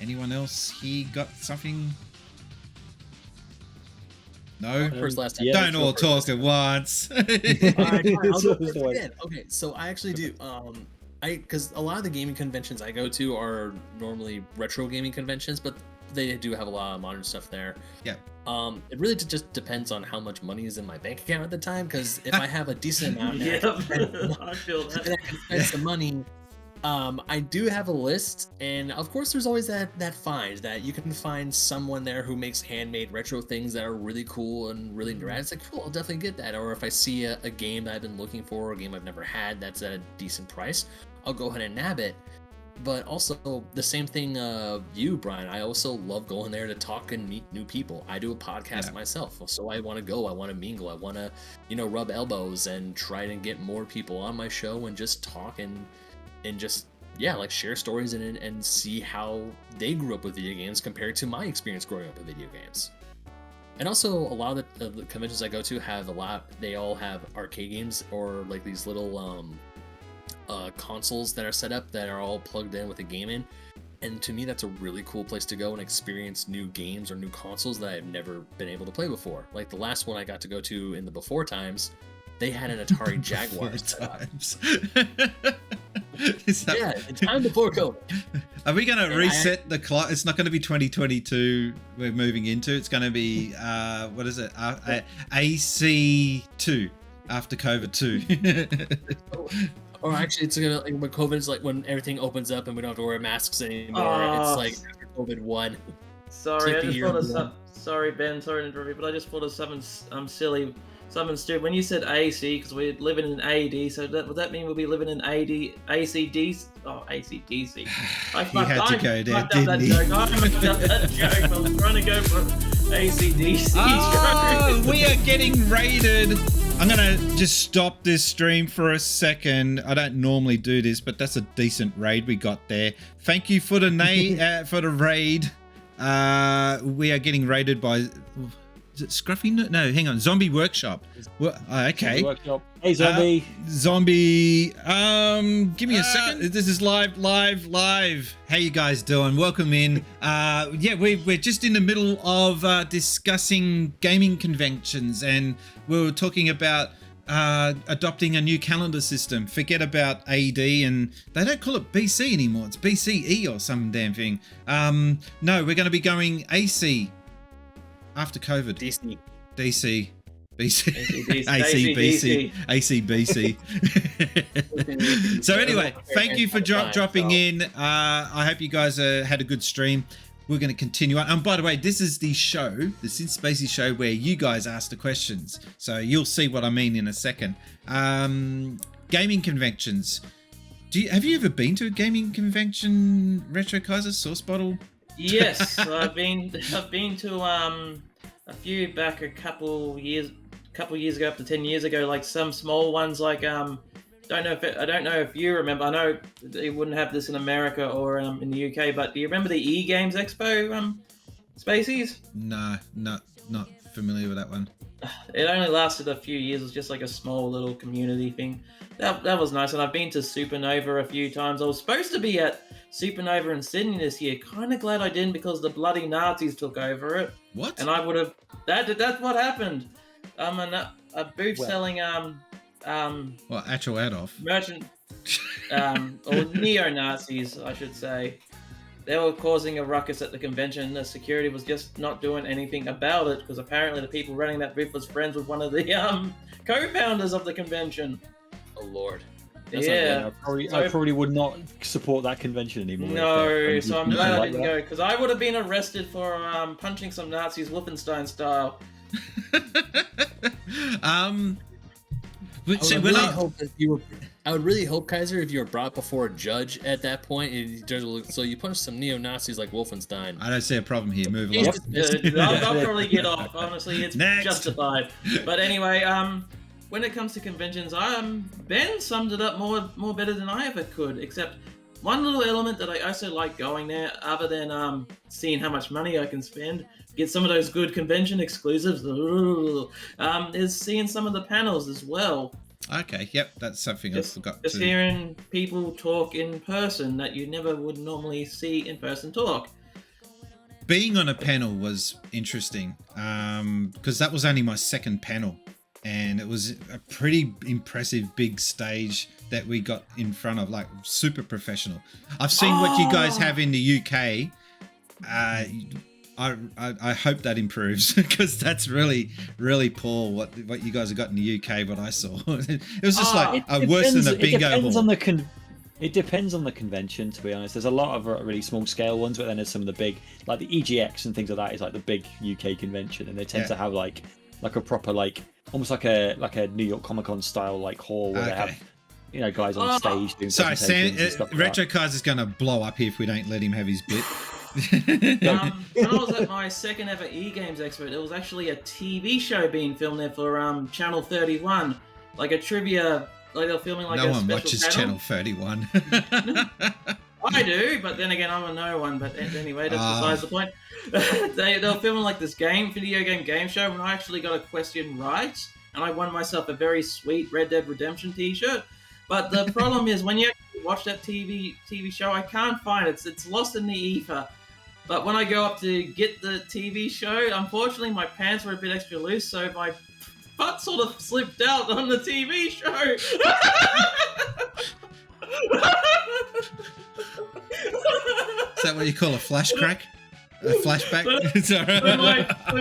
anyone else here got something? No? First, last time. Yeah, Don't all talk at once. All right, I'll go first again. Okay, so I actually do. Because a lot of the gaming conventions I go to are normally retro gaming conventions, but they do have a lot of modern stuff there. Yeah. It really just depends on how much money is in my bank account at the time. Because if I have a decent amount, Yeah, I feel that. and I can spend some money. I do have a list, and of course there's always that find that you can find someone there who makes handmade retro things that are really cool and really rad. It's like, cool, I'll definitely get that. Or if I see a game that I've been looking for, or a game I've never had that's at a decent price, I'll go ahead and nab it. But also the same thing, you, Brian, I also love going there to talk and meet new people. I do a podcast myself, so I want to go, I want to mingle, I want to, rub elbows and try to get more people on my show and just talk and just share stories and see how they grew up with video games compared to my experience growing up with video games. And also a lot of the conventions I go to they all have arcade games or like these little consoles that are set up that are all plugged in with a game in, And to me, that's a really cool place to go and experience new games or new consoles that I've never been able to play before. Like the last one I got to go to in the before times, they had an Atari Jaguar set up. Yeah, the time before COVID. Are we going to reset the clock? It's not going to be 2022 we're moving into. It's going to be, what is it? AC2, after COVID 2. Or actually, it's gonna like when COVID's like when everything opens up and we don't have to wear masks anymore. It's like after COVID 1. Sorry, I just thought of some. Sorry, Ben. Sorry to interrupt you, but I just thought of something silly, something stupid. When you said AC, because we're living in AD, so would that mean we'll be living in ACDC? Oh, ACDC. I had to go there, didn't he? I fucked up that joke. I was trying to go for ACDC. Oh, we are getting raided. I'm gonna just stop this stream for a second. I don't normally do this, but that's a decent raid we got there. Thank you for the for the raid. We are getting raided by. Is it Scruffy? No, hang on. Zombie Workshop. Well, okay. Workshop. Hey, Zombie. Zombie. Give me a second. This is live. How you guys doing? Welcome in. Yeah, we're just in the middle of discussing gaming conventions, and we were talking about adopting a new calendar system. Forget about AD, and they don't call it BC anymore. It's BCE or some damn thing. No, we're going to be going AC. After COVID. DC. BC. ACBC. So anyway, thank you for dropping in. I hope you guys had a good stream. We're going to continue on. And by the way, this is the show, the Since Spacies Show, where you guys ask the questions. So you'll see what I mean in a second. Gaming conventions. Have you ever been to a gaming convention, Retrokaiser, Source Bottle? Yes, I've been to a few back a couple years ago, up to 10 years ago, like some small ones, like I don't know if you remember. I know they wouldn't have this in America or in the UK, but do you remember the E-Games Expo, Spacies? No, not familiar with that one. It only lasted a few years. It was just like a small little community thing. That was nice, and I've been to Supernova a few times. I was supposed to be at Supernova in Sydney this year. Kind of glad I didn't, because the bloody Nazis took over it. What? And I would have. That's what happened. A booth selling Well, actual Adolf. merchant or neo-Nazis, I should say. They were causing a ruckus at the convention. The security was just not doing anything about it, because apparently the people running that booth was friends with one of the co-founders of the convention. Oh Lord. Yeah. I probably would not support that convention anymore. No, so I'm glad I didn't go, because I would have been arrested for punching some Nazis Wolfenstein style. I would really hope, Kaiser, if you were brought before a judge at that point, and the judge will, so you punch some neo-Nazis like Wolfenstein. I don't see a problem here. Move along. I'll probably get off. Honestly, it's justified. But anyway, when it comes to conventions, Ben summed it up more better than I ever could. Except one little element that I also like going there, other than seeing how much money I can spend, get some of those good convention exclusives, is seeing some of the panels as well. Okay, yep, that's something I forgot Just hearing people talk in person that you never would normally see in person talk. Being on a panel was interesting, because that was only my second panel, and it was a pretty impressive big stage that we got in front of, like super professional. I've seen what you guys have in the UK. I hope that improves, because that's really, really poor what you guys have got in the UK, what I saw. It was just worse than a bingo hall. It depends on the convention, to be honest. There's a lot of really small scale ones, but then there's some of the big, like the EGX and things like that is like the big UK convention, and they tend to have like a proper, like almost like a New York Comic Con style like hall where they have, you know, guys on stage doing presentations and stuff like that. Retrokaiser's going to blow up here if we don't let him have his bit. When I was at my second ever E-Games Expo, there was actually a TV show being filmed there for Channel 31, like a trivia, like they were filming like no a one special watches panel. Channel 31. I do, but then again, I'm a no one. But anyway, that's besides the point. They were filming like this video game show, and I actually got a question right, and I won myself a very sweet Red Dead Redemption T-shirt. But the problem is when you actually watch that TV show, I can't find it. It's lost in the ether. But when I go up to get the TV show, unfortunately my pants were a bit extra loose, so my butt sort of slipped out on the TV show. Is that what you call a flash crack? A flashback? So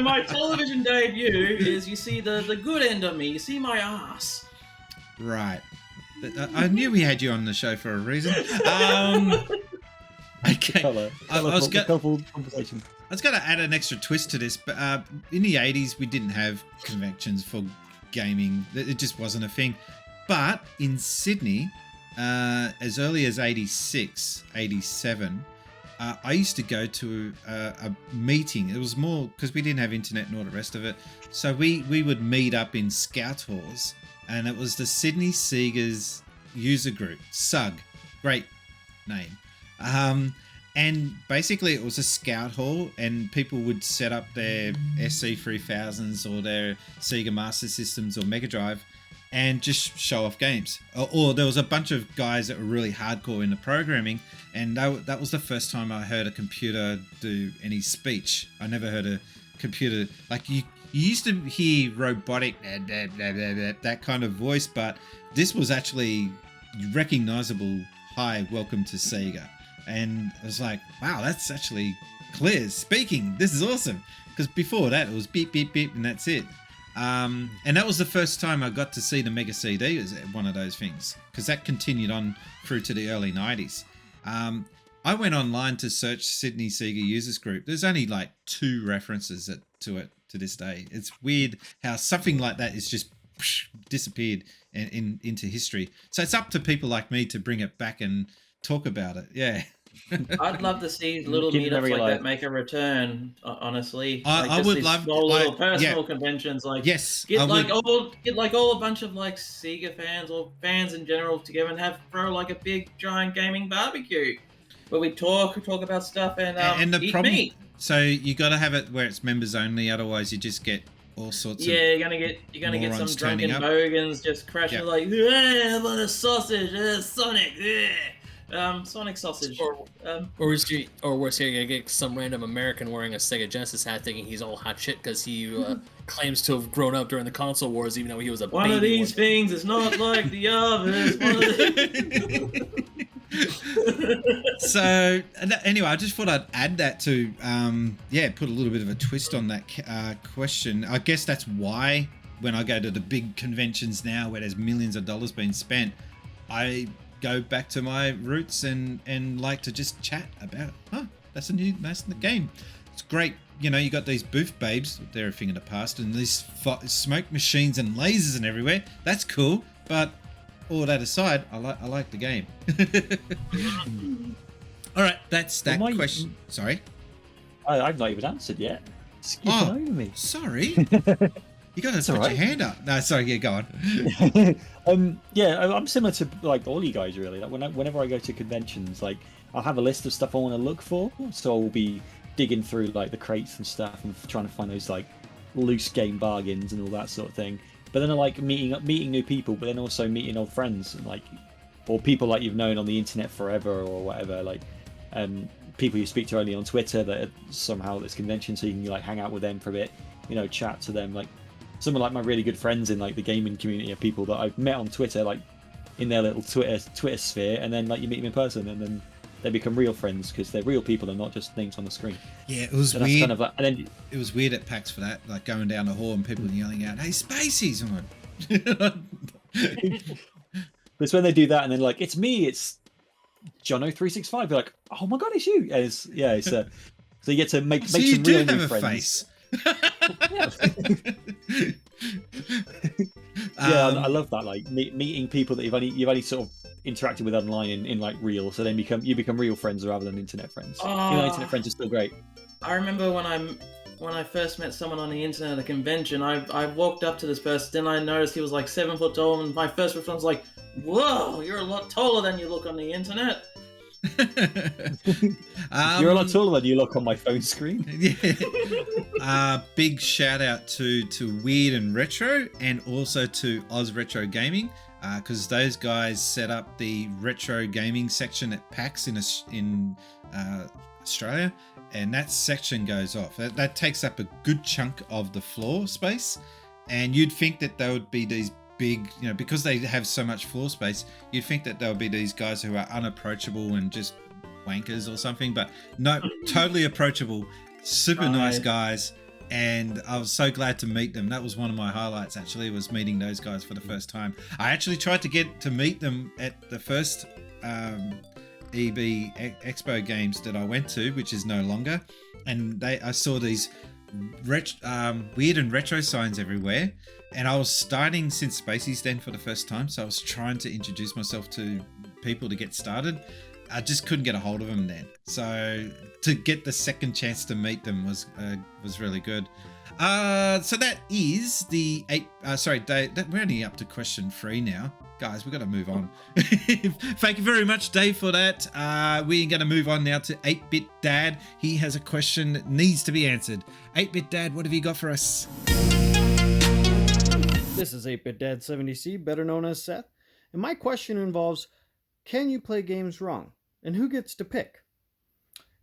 my television debut is you see the good end of me. You see my ass. Right. I knew we had you on the show for a reason. Okay. I was going to add an extra twist to this, but in the 80s we didn't have conventions for gaming. It just wasn't a thing. But in Sydney, as early as 86, 87, I used to go to a meeting. It was more because we didn't have internet and all the rest of it. So we would meet up in Scout Halls, and it was the Sydney Sega's user group, SUG. Great name. And basically it was a Scout Hall, and people would set up their SC3000s or their Sega Master Systems or Mega Drive and just show off games. Or there was a bunch of guys that were really hardcore into programming, and that was the first time I heard a computer do any speech. I never heard a computer, like you used to hear robotic, that kind of voice, but this was actually recognizable, hi, welcome to Sega. And I was like, wow, that's actually clear speaking. This is awesome. Because before that, it was beep, beep, beep, and that's it. And that was the first time I got to see the Mega CD as one of those things, because that continued on through to the early 90s. I went online to search Sydney Sega Users Group. There's only like 2 references to it to this day. It's weird how something like that is just disappeared into history. So it's up to people like me to bring it back and talk about it. Yeah. I'd love to see little meetups like that make a return. Honestly, I would love little personal conventions. Like, yes, get all a bunch of like Sega fans or fans in general together and throw like a big giant gaming barbecue where we talk about stuff and the eat problem, meat. So you got to have it where it's members only, otherwise you just get all sorts of you're gonna get some drunken bogans just crashing like, I want a sausage, Sonic. Sonic sausage. Or worse here, you're gonna get some random American wearing a Sega Genesis hat thinking he's all hot shit because he claims to have grown up during the console wars, even though he was a one baby. Of these things is not like the others. So anyway, I just thought I'd add that to put a little bit of a twist on that question. I guess that's why when I go to the big conventions now where there's millions of dollars being spent, I go back to my roots and like to just chat about, that's a nice game. It's great. You know, you got these booth babes, they're a thing of the past, and these smoke machines and lasers and everywhere. That's cool, but all that aside, I like the game. All right, that's that question. Sorry, I've not even answered yet. Skipping over me. Sorry. You got to put your hand up. No, sorry. Yeah, go on. I'm similar to like all you guys really. Like whenever I go to conventions, like I'll have a list of stuff I want to look for. So I'll be digging through like the crates and stuff and trying to find those like loose game bargains and all that sort of thing. But then I like meeting new people, but then also meeting old friends and like, or people like you've known on the internet forever or whatever. Like, people you speak to only on Twitter that are somehow at this convention, so you can like hang out with them for a bit, you know, chat to them. Like some of like my really good friends in like the gaming community are people that I've met on Twitter, like in their little Twitter sphere, and then like you meet them in person, and then they become real friends because they're real people and not just things on the screen. Yeah, it was weird. Kind of like, and then it was weird at PAX for that, like going down the hall and people yelling out, "Hey, Spacies!" I'm like, but it's when they do that and then like, it's me, it's Jono365. You're like, oh my god, it's you. And it's so you get to make so some real new friends. Face. I love that. Like meeting people that you've only sort of interacted with online in like real, so then you become real friends rather than internet friends. Internet friends are still great. I remember when I first met someone on the internet at a convention, I walked up to this person, then I noticed he was like 7 foot tall, and my first response was like, "Whoa, you're a lot taller than you look on the internet." You're a lot taller than you look on my phone screen. Big shout out to Weird and Retro, and also to Oz Retro Gaming. because those guys set up the retro gaming section at PAX in Australia, and that section goes off. That takes up a good chunk of the floor space, and you'd think that there would be these big, because they have so much floor space, you'd think that there would be these guys who are unapproachable and just wankers or something, but no, totally approachable, super nice guys. And I was so glad to meet them. That was one of my highlights, actually, was meeting those guys for the first time. I actually tried to get to meet them at the first EB Expo games that I went to, which is no longer. And I saw these weird and retro signs everywhere. And I was starting Since Spacies then for the first time. So I was trying to introduce myself to people to get started. I just couldn't get a hold of them then. So to get the second chance to meet them was really good. So that is the we're only up to question 3 now. Guys, we've got to move on. Thank you very much, Dave, for that. We're going to move on now to 8-Bit Dad. He has a question that needs to be answered. 8-Bit Dad, what have you got for us? This is 8-Bit Dad 70C, better known as Seth. And my question involves, can you play games wrong? And who gets to pick?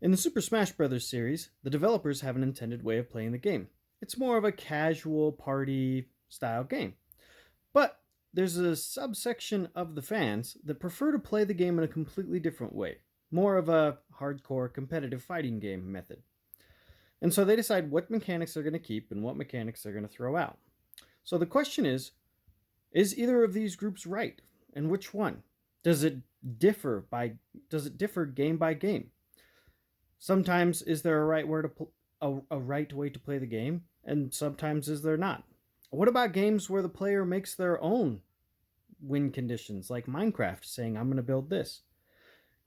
In the Super Smash Bros. Series, the developers have an intended way of playing the game. It's more of a casual party style game. But there's a subsection of the fans that prefer to play the game in a completely different way. More of a hardcore competitive fighting game method. And so they decide what mechanics they're going to keep and what mechanics they're going to throw out. So the question is either of these groups right? And which one? Does it differ game by game? Sometimes is there a right way to play the game, and sometimes is there not? What about games where the player makes their own win conditions, like Minecraft, saying, I'm going to build this?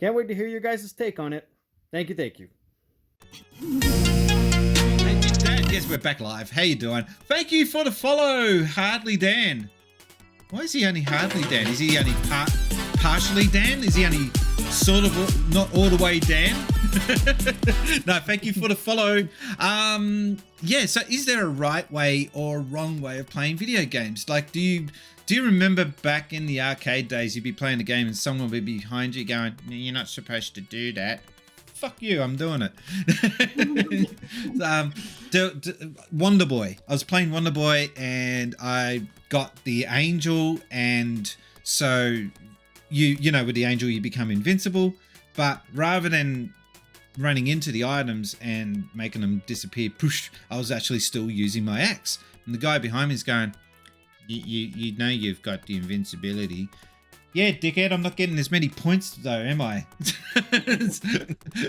Can't wait to hear your guys' take on it. Thank you. Thank you, Dan. Yes, we're back live. How you doing? Thank you for the follow, Hardly Dan. Why is he only Hardly Dan? Is he only partially Dan? Is he only sort of not all the way Dan? No, thank you for the follow. So is there a right way or wrong way of playing video games? Like, do you remember back in the arcade days, you'd be playing a game and someone would be behind you going, you're not supposed to do that. Fuck you, I'm doing it. Wonder Boy. I was playing Wonder Boy and I got the angel, and so you know with the angel you become invincible, but rather than running into the items and making them disappear, push, I was actually still using my axe. And the guy behind me is going, you know you've got the invincibility. Yeah, dickhead, I'm not getting as many points though, am I?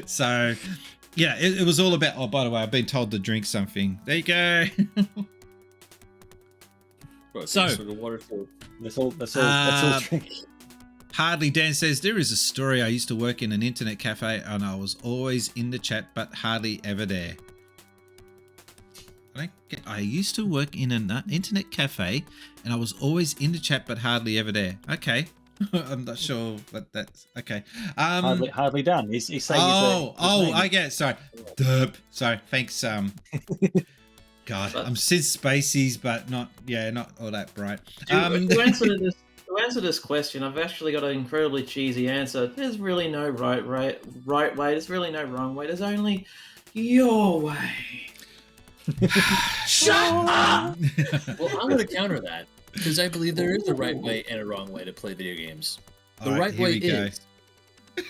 So, yeah, it was all about, oh, by the way, I've been told to drink something. There you go. So, that's all drink. Hardly Dan says, there is a story. I used to work in an internet cafe and I was always in the chat, but hardly ever there. I used to work in an internet cafe and I was always in the chat, but hardly ever there. Okay. I'm not sure, but that's okay. Hardly Dan. He's saying. I get it. Sorry. Derp. Sorry. Thanks. God, I'm Since Spacies, but not all that bright. To answer this question, I've actually got an incredibly cheesy answer. There's really no right way. There's really no wrong way. There's only your way. Shut up! Well, I'm going to counter that, because I believe there is a right way and a wrong way to play video games. The right way is,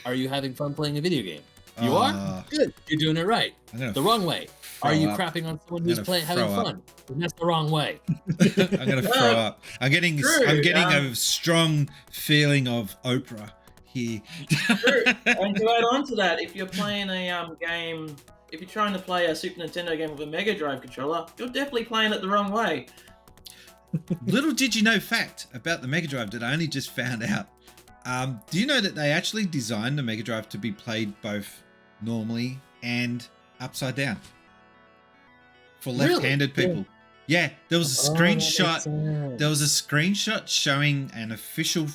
are you having fun playing a video game? You are? Good. You're doing it right. The wrong way, are you crapping on someone who's having fun? And that's the wrong way. I'm going to throw up. I'm getting a strong feeling of Oprah here. True. And to add on to that, if you're playing a game... If you're trying to play a Super Nintendo game with a Mega Drive controller, you're definitely playing it the wrong way. Little did you know fact about the Mega Drive that I only just found out. Do you know that they actually designed the Mega Drive to be played both normally and upside down? For left-handed people. Yeah, there was a screenshot. There was a screenshot showing an official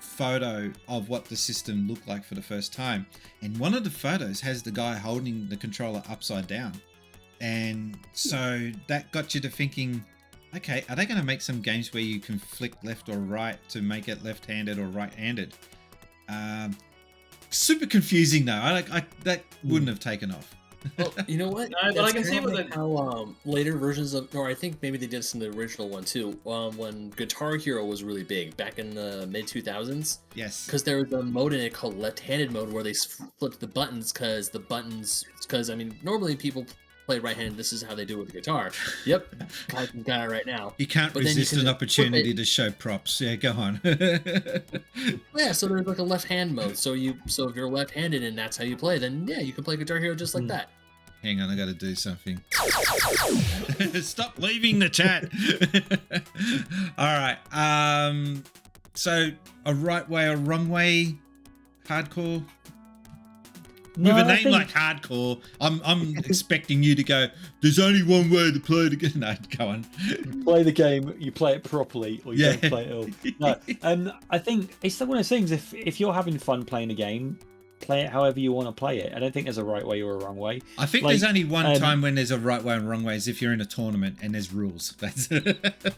photo of what the system looked like for the first time, and one of the photos has the guy holding the controller upside down, and so that got you to thinking, okay, are they going to make some games where you can flick left or right to make it left-handed or right-handed? Super confusing though. That wouldn't have taken off. Well, you know what? No, but I can see what how later versions of, or I think maybe they did this in the original one too. When Guitar Hero was really big back in the mid 2000s. Yes. Because there was a mode in it called left-handed mode where they flipped the buttons because I mean normally people play right-handed. This is how they do it with the guitar. Yep, I got it right now. You can't resist an opportunity to show props. Yeah, go on. Yeah, so there's like a left-hand mode. So if you're left-handed and that's how you play, then yeah, you can play Guitar Hero just like that. Hang on, I got to do something. Stop leaving the chat. All right. So a right way or wrong way, hardcore. No, With a I name think- like hardcore, I'm expecting you to go, there's only one way to play the game. No, go on. Play the game, you play it properly, or you Yeah. don't play it at all. No, I think it's one of those things. If you're having fun playing a game, play it however you want to play it. I don't think there's a right way or a wrong way. I think Like, there's only one time when there's a right way and wrong way is if you're in a tournament and there's rules. That's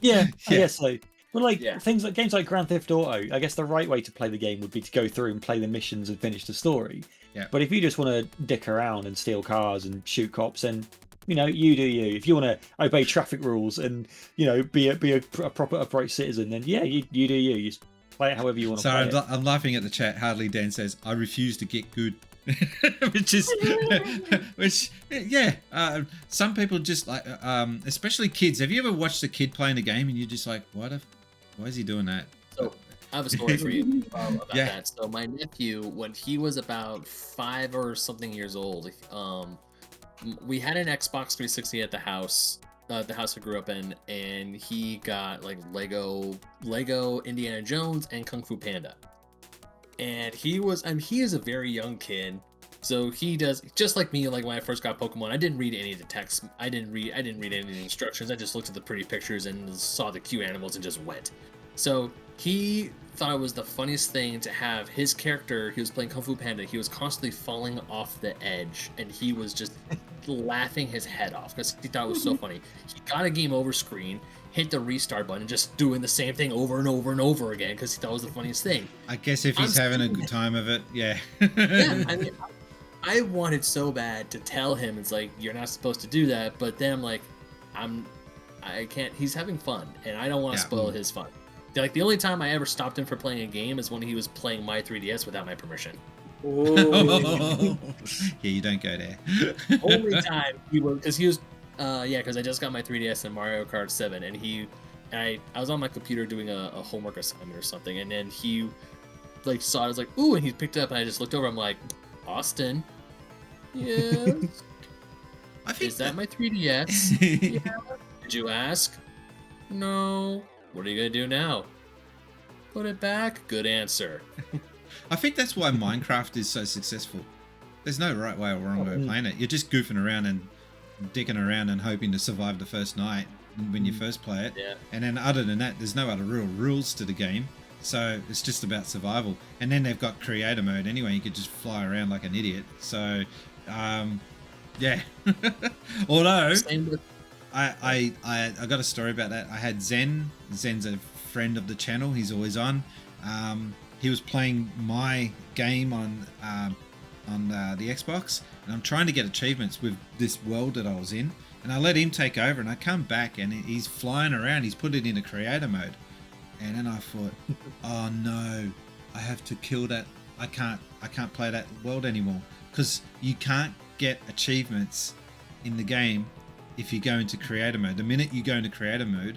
Yeah, I guess so. But like Yeah. things like games like Grand Theft Auto, I guess the right way to play the game would be to go through and play the missions and finish the story. Yeah. But if you just want to dick around and steal cars and shoot cops, then you do you. If you want to obey traffic rules and be a proper upright citizen, then yeah, you do you. You just play it however you want to Sorry, play it. I'm laughing at the chat. Hardly Dan says, I refuse to get good. which yeah, some people just like, especially kids. Have you ever watched a kid playing a game and you're just like, why is he doing that? So I have a story for you about Yeah. that. So my nephew, when he was about 5 or something years old, we had an Xbox 360 at the house I grew up in, and he got like Lego Indiana Jones and Kung Fu Panda. And he is a very young kid, so he does just like me. Like when I first got Pokemon, I didn't read any of the text. I didn't read any of the instructions. I just looked at the pretty pictures and saw the cute animals and just went. So he thought it was the funniest thing to have his character. He was playing Kung Fu Panda. He was constantly falling off the edge, and he was just laughing his head off because he thought it was so funny. He got a game over screen, hit the restart button, and just doing the same thing over and over and over again because he thought it was the funniest thing. I guess if he's having a good time of it, yeah. Yeah, I mean, I wanted so bad to tell him, it's like, you're not supposed to do that, but then I'm like, I can't, he's having fun, and I don't want to Yeah. spoil his fun. Like, the only time I ever stopped him from playing a game is when he was playing my 3DS without my permission. Yeah, you don't go there. Only time he was, because he was, because I just got my 3DS and Mario Kart 7, and I was on my computer doing a homework assignment or something, and then he, like, saw it, I was like, ooh, and he picked it up, and I just looked over, I'm like, Austin, yes? I think Is that my 3DS? Yeah. Did you ask? No. What are you gonna do now? Put it back? Good answer. I think that's why Minecraft is so successful. There's no right way or wrong way of playing it. You're just goofing around and dicking around and hoping to survive the first night when you first play it. Yeah. And then other than that, there's no other real rules to the game. So it's just about survival. And then they've got creator mode anyway. You could just fly around like an idiot. So, yeah. Although, Same with I got a story about that. I had Zen. Zen's a friend of the channel. He's always on. He was playing my game on the Xbox, and I'm trying to get achievements with this world that I was in. And I let him take over, and I come back, and he's flying around. He's put it into creator mode, and then I thought, oh no, I have to kill that. I can't play that world anymore because you can't get achievements in the game if you go into creator mode. The minute you go into creator mode,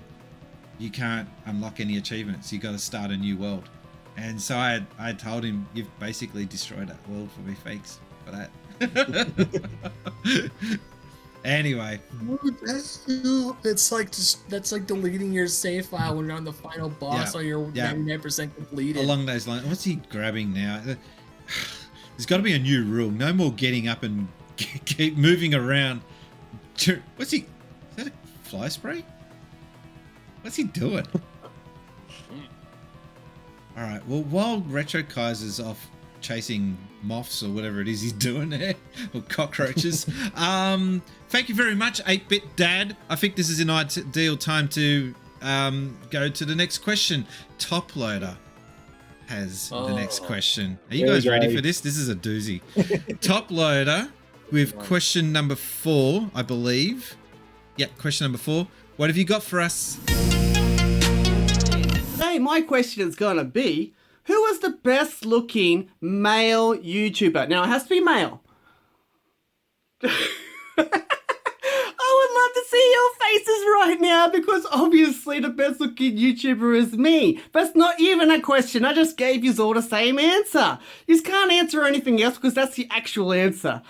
you can't unlock any achievements. You got to start a new world. And so I told him, you've basically destroyed that world for me, fakes, for that. Anyway, it's like that's like deleting your save file when you're on the final boss or you're 99% completed. along those lines, what's he grabbing now? There's got to be a new rule. No more getting up and keep moving around. What's he? Is that a fly spray? What's he doing? All right. Well, while Retrokaiser's off chasing moths or whatever it is he's doing there, or cockroaches. Thank you very much, 8-Bit Dad. I think this is an ideal time to go to the next question. Top Loader has the next question. Are you guys ready for this? This is a doozy. Top Loader with question number 4, I believe. Yep, question number 4. What have you got for us? Today, my question is going to be, who was the best looking male YouTuber? Now, it has to be male. I would love to see your faces right now because obviously the best looking YouTuber is me. But it's not even a question. I just gave you all the same answer. You just can't answer anything else because that's the actual answer.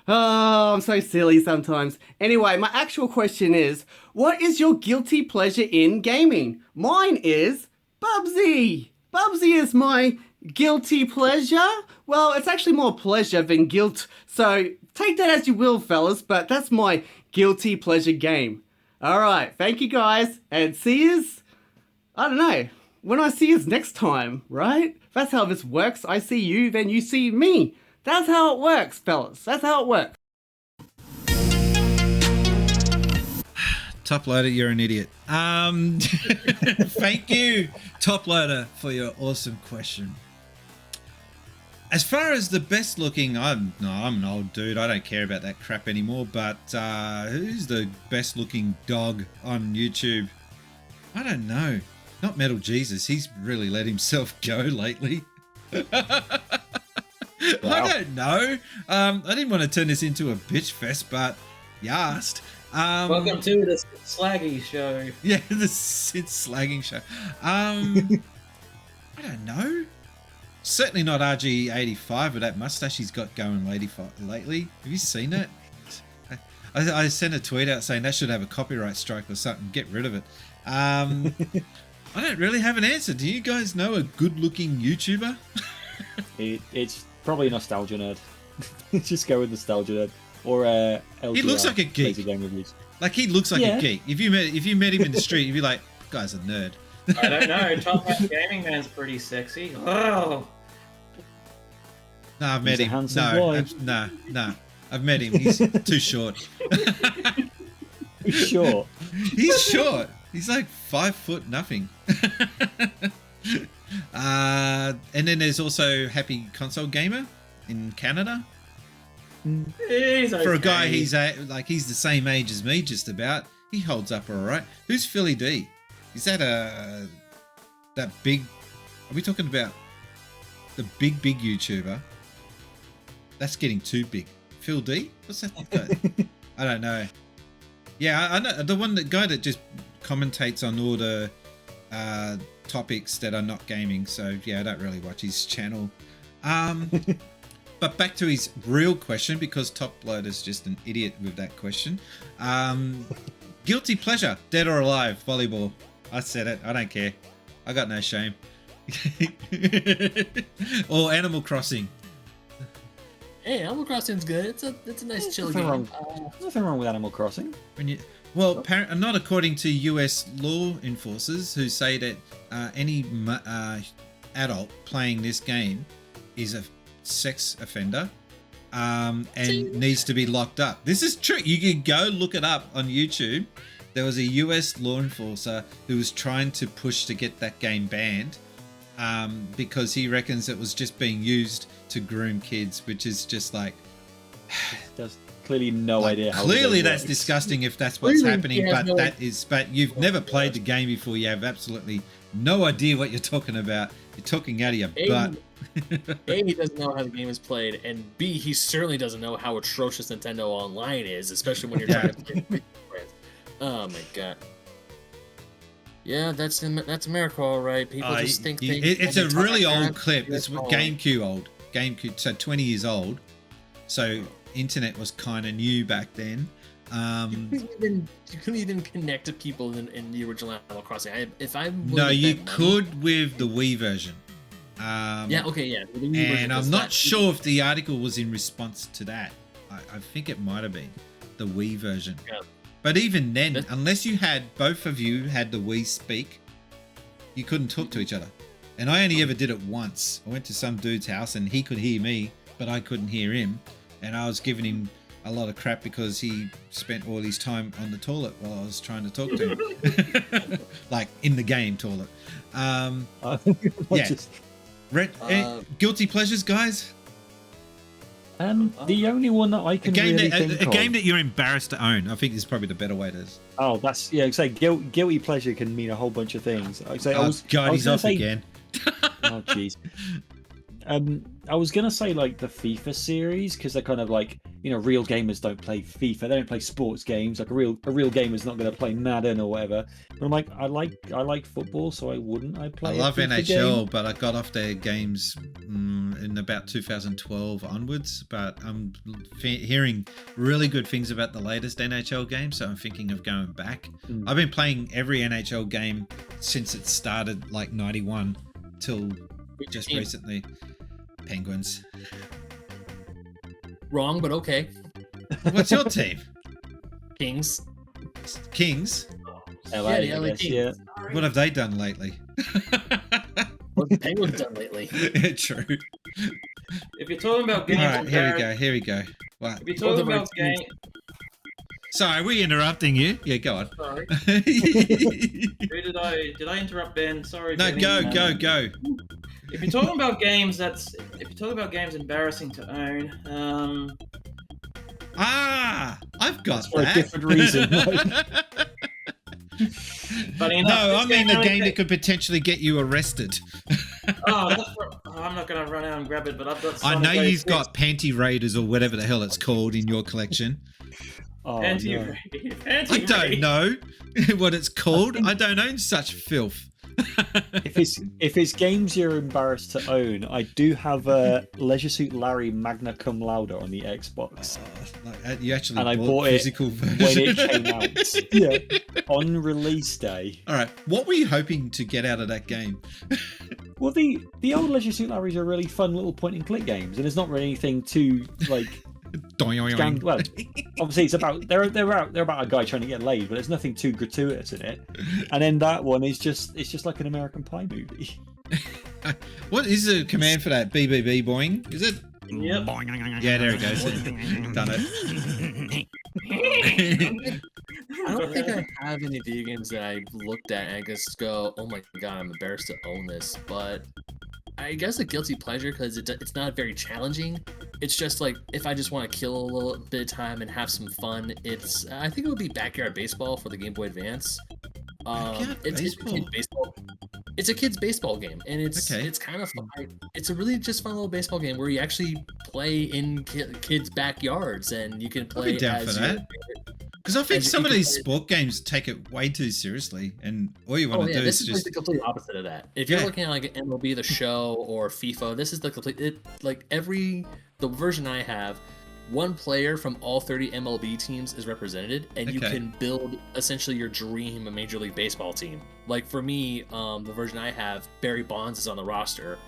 Oh, I'm so silly sometimes. Anyway, my actual question is, what is your guilty pleasure in gaming? Mine is Bubsy. Bubsy is my guilty pleasure. Well, it's actually more pleasure than guilt. So take that as you will, fellas, but that's my guilty pleasure game. All right, thank you guys, and see yous, I don't know, when I see yous next time, right? That's how this works. I see you, then you see me. That's how it works, fellas. That's how it works. Top Loader, you're an idiot. Thank you, Top Loader, for your awesome question. As far as the best looking, I'm an old dude. I don't care about that crap anymore. But who's the best looking dog on YouTube? I don't know. Not Metal Jesus. He's really let himself go lately. Wow. I don't know. I didn't want to turn this into a bitch fest, but you asked. Welcome to the Slaggy Show. Yeah, the Since Slagging Show. I don't know. Certainly not RG85 with that mustache he's got going lately. Have you seen it? I sent a tweet out saying that should have a copyright strike or something. Get rid of it. I don't really have an answer. Do you guys know a good-looking YouTuber? It's probably Nostalgia Nerd. Just go with Nostalgia Nerd. Or LGR, he looks like a geek. Game reviews. Like he looks like a geek. If you met him in the street, you'd be like, "Guy's a nerd." I don't know. Top Hat Gaming Man's pretty sexy. Oh. No, I've met him. No. I've met him. He's too short. He's short. He's short. He's like 5 foot nothing. And then there's also Happy Console Gamer in Canada. He's okay. For a guy, he's the same age as me, just about. He holds up all right. Who's Philly D? Is that that big? Are we talking about the big YouTuber? That's getting too big. Phil D? What's that guy? I don't know. Yeah, I know the guy that just commentates on all the topics that are not gaming. So yeah, I don't really watch his channel. But back to his real question, because Top Loader's just an idiot with that question. Guilty pleasure, dead or alive, volleyball. I said it. I don't care. I got no shame. Or Animal Crossing. Hey, Animal Crossing's good. It's a nice chill Nothing game. Nothing wrong with Animal Crossing. Not according to US law enforcers, who say that any adult playing this game is a sex offender and needs to be locked up. This is true. You can go look it up on YouTube. There was a US law enforcer who was trying to push to get that game banned because he reckons it was just being used to groom kids, which is just like there's clearly no idea how clearly that's disgusting if that's what's happening, but you've never played the game before. You have absolutely no idea what you're talking about. You're talking out of your butt. A, he doesn't know how the game is played, and B, he certainly doesn't know how atrocious Nintendo Online is, especially when you're trying to get friends. Oh my god. Yeah, that's America, all right. People just think things. It's a really old clip. It's GameCube old. GameCube, so 20 years old. So internet was kind of new back then. You couldn't even connect to people in the original Animal Crossing. You could with the Wii version. And I'm not sure if the article was in response to that. I think it might have been the Wii version. Yeah. But even then, unless both of you had the Wii speak, you couldn't talk to each other. And I only ever did it once. I went to some dude's house and he could hear me, but I couldn't hear him. And I was giving him a lot of crap because he spent all his time on the toilet while I was trying to talk to him. Like in the game toilet. Yeah. Guilty pleasures, guys? The only one that I can really think of. A game that you're embarrassed to own. I think is probably the better way to. Oh, that's yeah. Say guilty pleasure can mean a whole bunch of things. He's off again. Oh jeez. I was gonna say like the FIFA series because they're kind of like, you know, real gamers don't play FIFA. They don't play sports games. Like a real gamer's not gonna play Madden or whatever. But I'm like, I like football, so I play. I love NHL, game. but I got off their games in about 2012 onwards. But I'm hearing really good things about the latest NHL game, so I'm thinking of going back. I've been playing every NHL game since it started, like 91 till just recently. Penguins. Wrong, but okay. What's your team? Kings. Kings? LA, the LA Kings. Yeah. What have they done lately? What have the Penguins done lately? True. If you're talking about games, all right, here we go. What? If you're talking about games, sorry, are we interrupting you? Yeah, go on. Sorry. Did I interrupt Ben? Sorry. No, Jenny. go. If you're talking about games, embarrassing to own. I've got For that. a different reason. But I mean the game that could potentially get you arrested. I'm not going to run out and grab it, but I've got. I know Sonic you've got Panty Raiders or whatever the hell it's called in your collection. Oh, Panty I don't know what it's called. I don't own such filth. If it's games you're embarrassed to own, I do have Leisure Suit Larry Magna Cum Laude on the Xbox. You actually and I bought it physical version when it came out. Yeah, on release day. All right, what were you hoping to get out of that game? Well, the old Leisure Suit Larrys are really fun little point and click games, and there's not really anything too like. Well, obviously it's about they're about a guy trying to get laid, but there's nothing too gratuitous in it. And then that one is just like an American Pie movie. What is the command for that? BBB boing? Is it? Yep. Yeah, there it goes. Done it. I don't think I have any video games that I looked at and I just go, oh my god, I'm embarrassed to own this. But I guess a guilty pleasure because it's not very challenging. It's just like if I just want to kill a little bit of time and have some fun. I think it would be Backyard Baseball for the Game Boy Advance. It's a kid's baseball game, and it's kind of fun. It's a really just fun little baseball game where you actually play in kids' backyards, and you can play. I'll be down for that. Because I think some of these sport games take it way too seriously, and all you want to do is just... This is the complete opposite of that. If you're looking at like MLB The Show or FIFA, this is the complete... The version I have, one player from all 30 MLB teams is represented, and you can build essentially your dream Major League Baseball team. Like for me, the version I have, Barry Bonds is on the roster,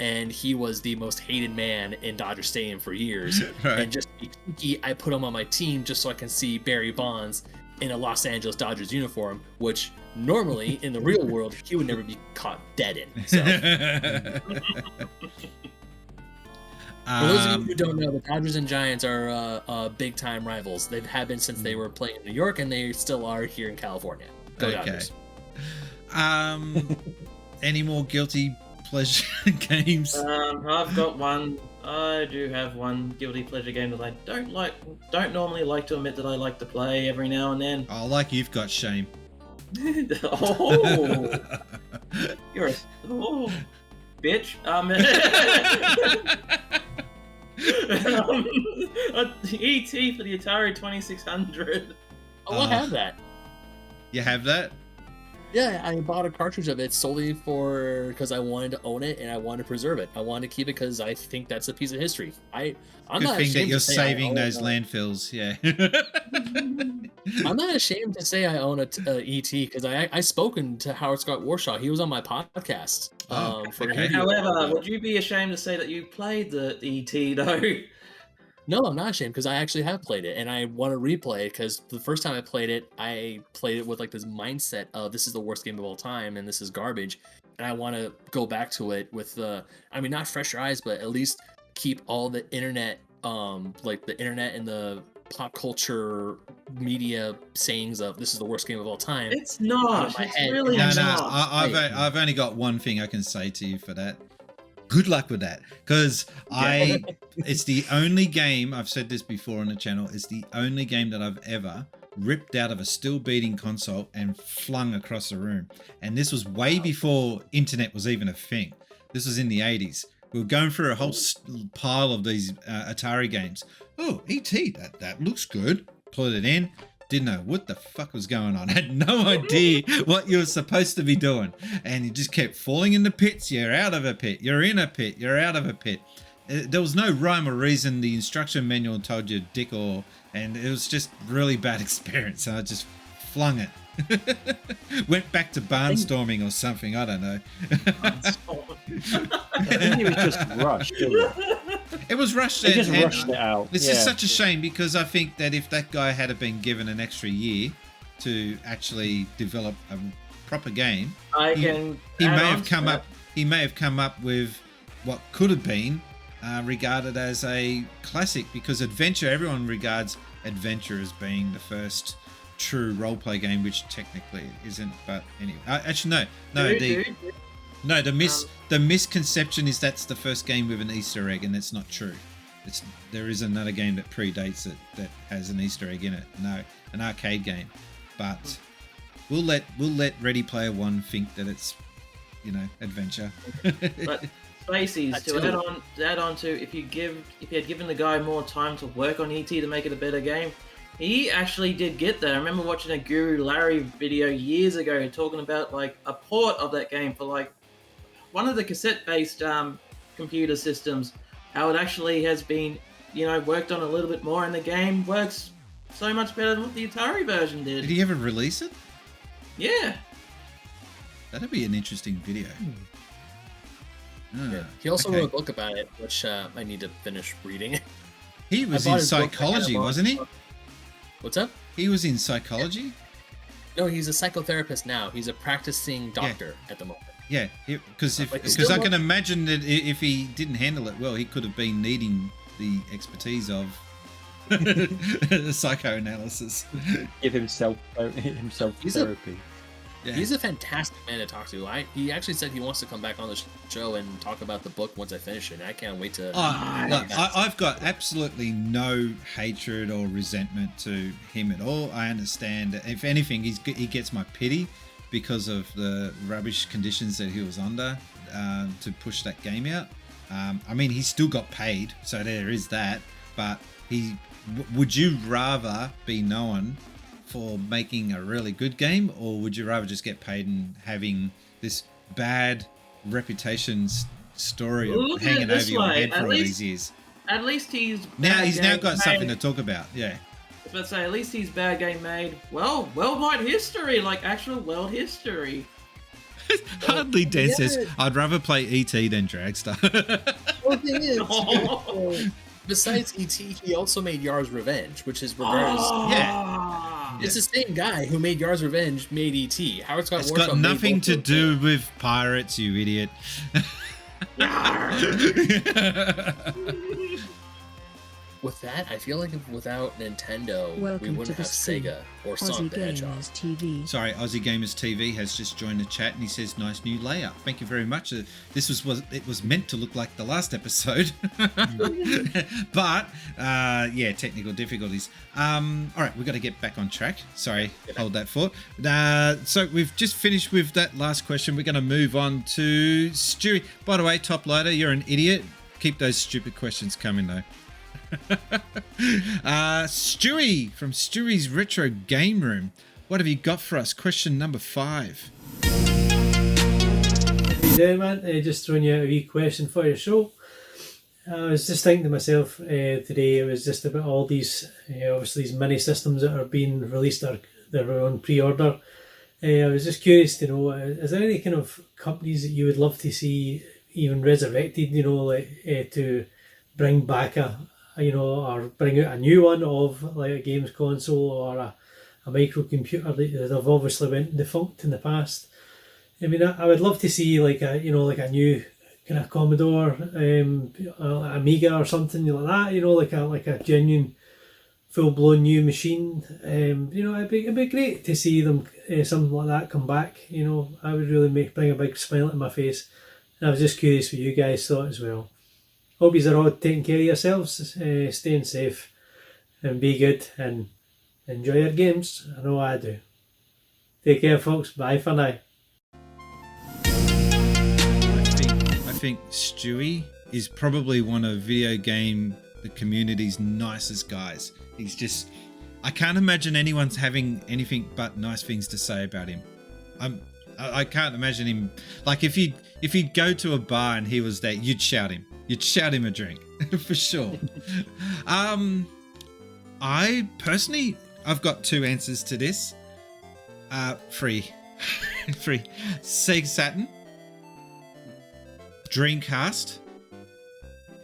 and he was the most hated man in Dodger Stadium for years. Right. And just to be cheeky, I put him on my team just so I can see Barry Bonds in a Los Angeles Dodgers uniform, which normally in the real world he would never be caught dead in. So. For those of you who don't know, the Dodgers and Giants are big time rivals. They've had been since they were playing in New York, and they still are here in California. Go Dodgers. Any more guilty pleasure games? I've got one. I do have one guilty pleasure game that I don't normally like to admit that I like to play every now and then. Oh, like you've got shame. Oh, you're a bitch. E.T. for the Atari 2600. Oh, I have that. You have that? Yeah, I bought a cartridge of it solely because I wanted to own it and I wanted to preserve it. I wanted to keep it because I think that's a piece of history. I'm Good not thing that ashamed you're to say saving those landfills. Yeah. I'm not ashamed to say I own a ET because I spoken to Howard Scott Warshaw. He was on my podcast. However, would you be ashamed to say that you played the ET though? No, I'm not ashamed because I actually have played it and I want to replay it because the first time I played it with like this mindset of this is the worst game of all time and this is garbage. and I want to go back to it with not fresher eyes, but at least keep all the internet, like the internet and the pop culture media sayings of this is the worst game of all time. It's not. It's really No, not. I've only got one thing I can say to you for that. Good luck with that, because it's the only game, I've said this before on the channel, it's the only game that I've ever ripped out of a still beating console and flung across the room. And this was way before internet was even a thing. This was in the 80s. We were going through a whole pile of these Atari games. Oh, E.T., that looks good. Put it in. Didn't know what the fuck was going on. Had no idea what you were supposed to be doing. And you just kept falling in the pits. You're out of a pit. You're in a pit. You're out of a pit. There was no rhyme or reason. The instruction manual told you dick or... And it was just really bad experience. And I just flung it. Went back to barnstorming or something. I don't know. I think it was just rushed. It was rushed. They just rushed it out. This is such a shame, because I think that if that guy had been given an extra year to actually develop a proper game, he may have come up with what could have been regarded as a classic, because everyone regards adventure as being the first true role-play game, which technically it isn't. But anyway, actually no. The misconception is that's the first game with an Easter egg, and that's not true. There is another game that predates it that has an Easter egg in it. No, an arcade game. But we'll let Ready Player One think that it's, adventure. But Spacies, to add on to, if you had given the guy more time to work on ET to make it a better game, he actually did get that. I remember watching a Guru Larry video years ago talking about like a port of that game for like one of the cassette-based computer systems. How it actually has been, worked on a little bit more, and the game works so much better than what the Atari version did. Did he ever release it? Yeah. That'd be an interesting video. Yeah. He also wrote a book about it, which I need to finish reading. He was in psychology, wasn't he? What's up? He was in psychology? No, he's a psychotherapist now. He's a practicing doctor at the moment. Yeah, because I can imagine that if he didn't handle it well, he could have been needing the expertise of psychoanalysis. Give himself therapy. Yeah. He's a fantastic man to talk to. He actually said he wants to come back on the show and talk about the book once I finish it. And I can't wait to. I've got absolutely no hatred or resentment to him at all. I understand. If anything, he gets my pity because of the rubbish conditions that he was under to push that game out. I mean, he still got paid, so there is that. But would you rather be known for making a really good game, or would you rather just get paid and having this bad reputation story of hanging over your head for all these years? At least he's now got something to talk about. Yeah. But say at least he's bad game made. Well, worldwide history, like actual world history. Hardly Dan says, I'd rather play E.T. than Dragstar. Well, the thing is, besides E.T., he also made Yar's Revenge, which is regarded Yeah. It's the same guy who made Yar's Revenge made E.T. Howard Scott It's got nothing to do with pirates, you idiot. With that, I feel like without Nintendo, we wouldn't have Sega or Sonic the Hedgehog. Sorry, Aussie Gamers TV has just joined the chat and he says, "Nice new layout." Thank you very much. This was meant to look like the last episode, but yeah, technical difficulties. All right, we've got to get back on track. Sorry, hold that thought. So we've just finished with that last question. We're going to move on to Stewie. By the way, Top Lighter, you're an idiot. Keep those stupid questions coming though. Stewie from Stewie's Retro Game Room. What have you got for us? Question number 5. How you doing, man? Just throwing you out a wee question for your show. I was just thinking to myself today, it was just about all these, obviously these mini systems that are being released or that are on pre-order. I was just curious to know, is there any kind of companies that you would love to see even resurrected, to bring back or bring out a new one of like a games console or a microcomputer that have obviously went defunct in the past. I mean, I would love to see like a new kind of Commodore, Amiga or something like that. Like a genuine, full-blown new machine. It'd be great to see them something like that come back. I would really bring a big smile to my face. And I was just curious what you guys thought as well. Hope you're all taking care of yourselves, staying safe, and be good, and enjoy your games. I know I do. Take care, folks. Bye for now. I think Stewie is probably one of the community's nicest guys. He's just, I can't imagine anyone's having anything but nice things to say about him. I can't imagine him, like if you go to a bar and he was there, you'd shout him a drink for sure. I personally, I've got two answers to this. Free Sega Saturn, Dreamcast,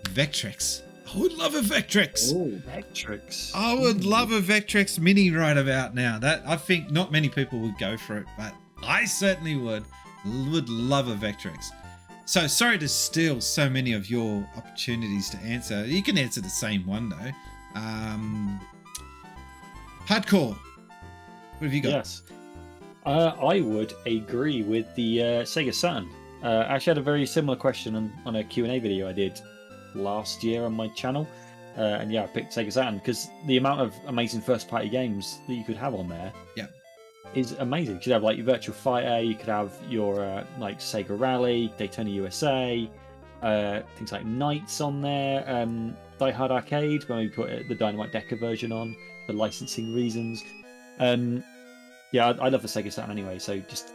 Vectrex. I would love a Vectrex. Oh, Vectrex. I would love a Vectrex Mini right about now. That, I think not many people would go for it, but I certainly would love a Vectrex. So sorry to steal so many of your opportunities to answer. You can answer the same one though. Hardcore. What have you got? Yes. I would agree with the Sega Saturn. I actually had a very similar question on a Q&A video I did last year on my channel. And yeah, I picked Sega Saturn because the amount of amazing first-party games that you could have on there is amazing. You could have like your Virtua Fighter, you could have your like Sega Rally, Daytona USA, things like Knights on there, Die Hard Arcade, when we put the Dynamite Decker version on for licensing reasons. Yeah, I love the Sega Saturn anyway, so just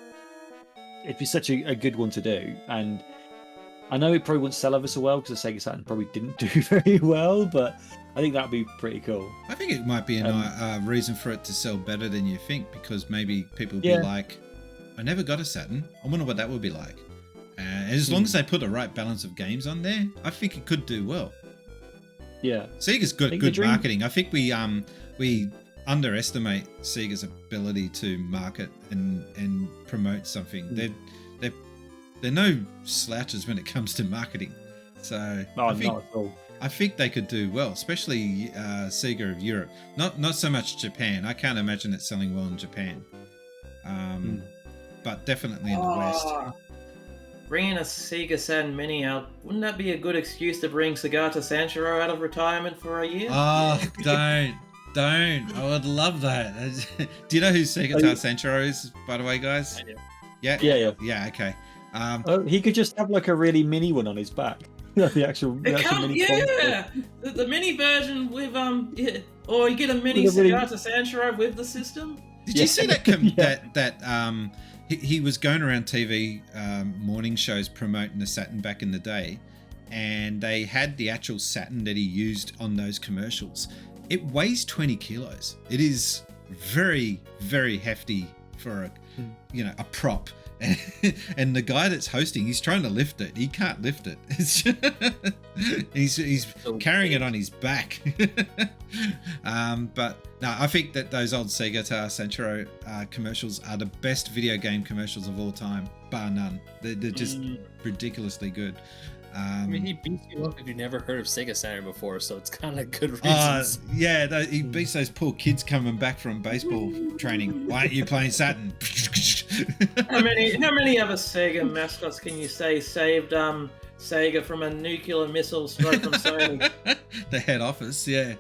it'd be such a good one to do. And I know it probably wouldn't sell ever so well because the Sega Saturn probably didn't do very well, but I think that'd be pretty cool. I think it might be a reason for it to sell better than you think, because maybe people would be like, I never got a Saturn. I wonder what that would be like. And as long as they put the right balance of games on there, I think it could do well. Yeah. Sega's good marketing. I think we underestimate Sega's ability to market and promote something. They're no slouches when it comes to marketing. So not at all. I think they could do well, especially Sega of Europe. Not so much Japan. I can't imagine it selling well in Japan. But definitely in the West. Bringing a Sega Saturn Mini out, wouldn't that be a good excuse to bring Sagata Sanshiro out of retirement for a year? Oh, don't. I would love that. Do you know who Sagata Sanshiro is, by the way, guys? I do. Yeah? Yeah, okay. He could just have like a really mini one on his back. the actual mini. Yeah, the mini version with or you get a mini Sagata Sanshiro with the system. Did you see that? He was going around TV morning shows promoting the Saturn back in the day, and they had the actual Saturn that he used on those commercials. It weighs 20 kilos. It is very, very hefty for a prop. And the guy that's hosting, he's trying to lift it. He can't lift it. He's carrying it on his back. But no, I think that those old Sega Sanshiro commercials are the best video game commercials of all time, bar none. They're just ridiculously good. I mean, he beats you up if you've never heard of Sega Saturn before, so it's kind of good reasons. He beats those poor kids coming back from baseball training. Why aren't you playing Saturn? How many other Sega mascots can you say saved Sega from a nuclear missile strike from Sony? The head office, yeah.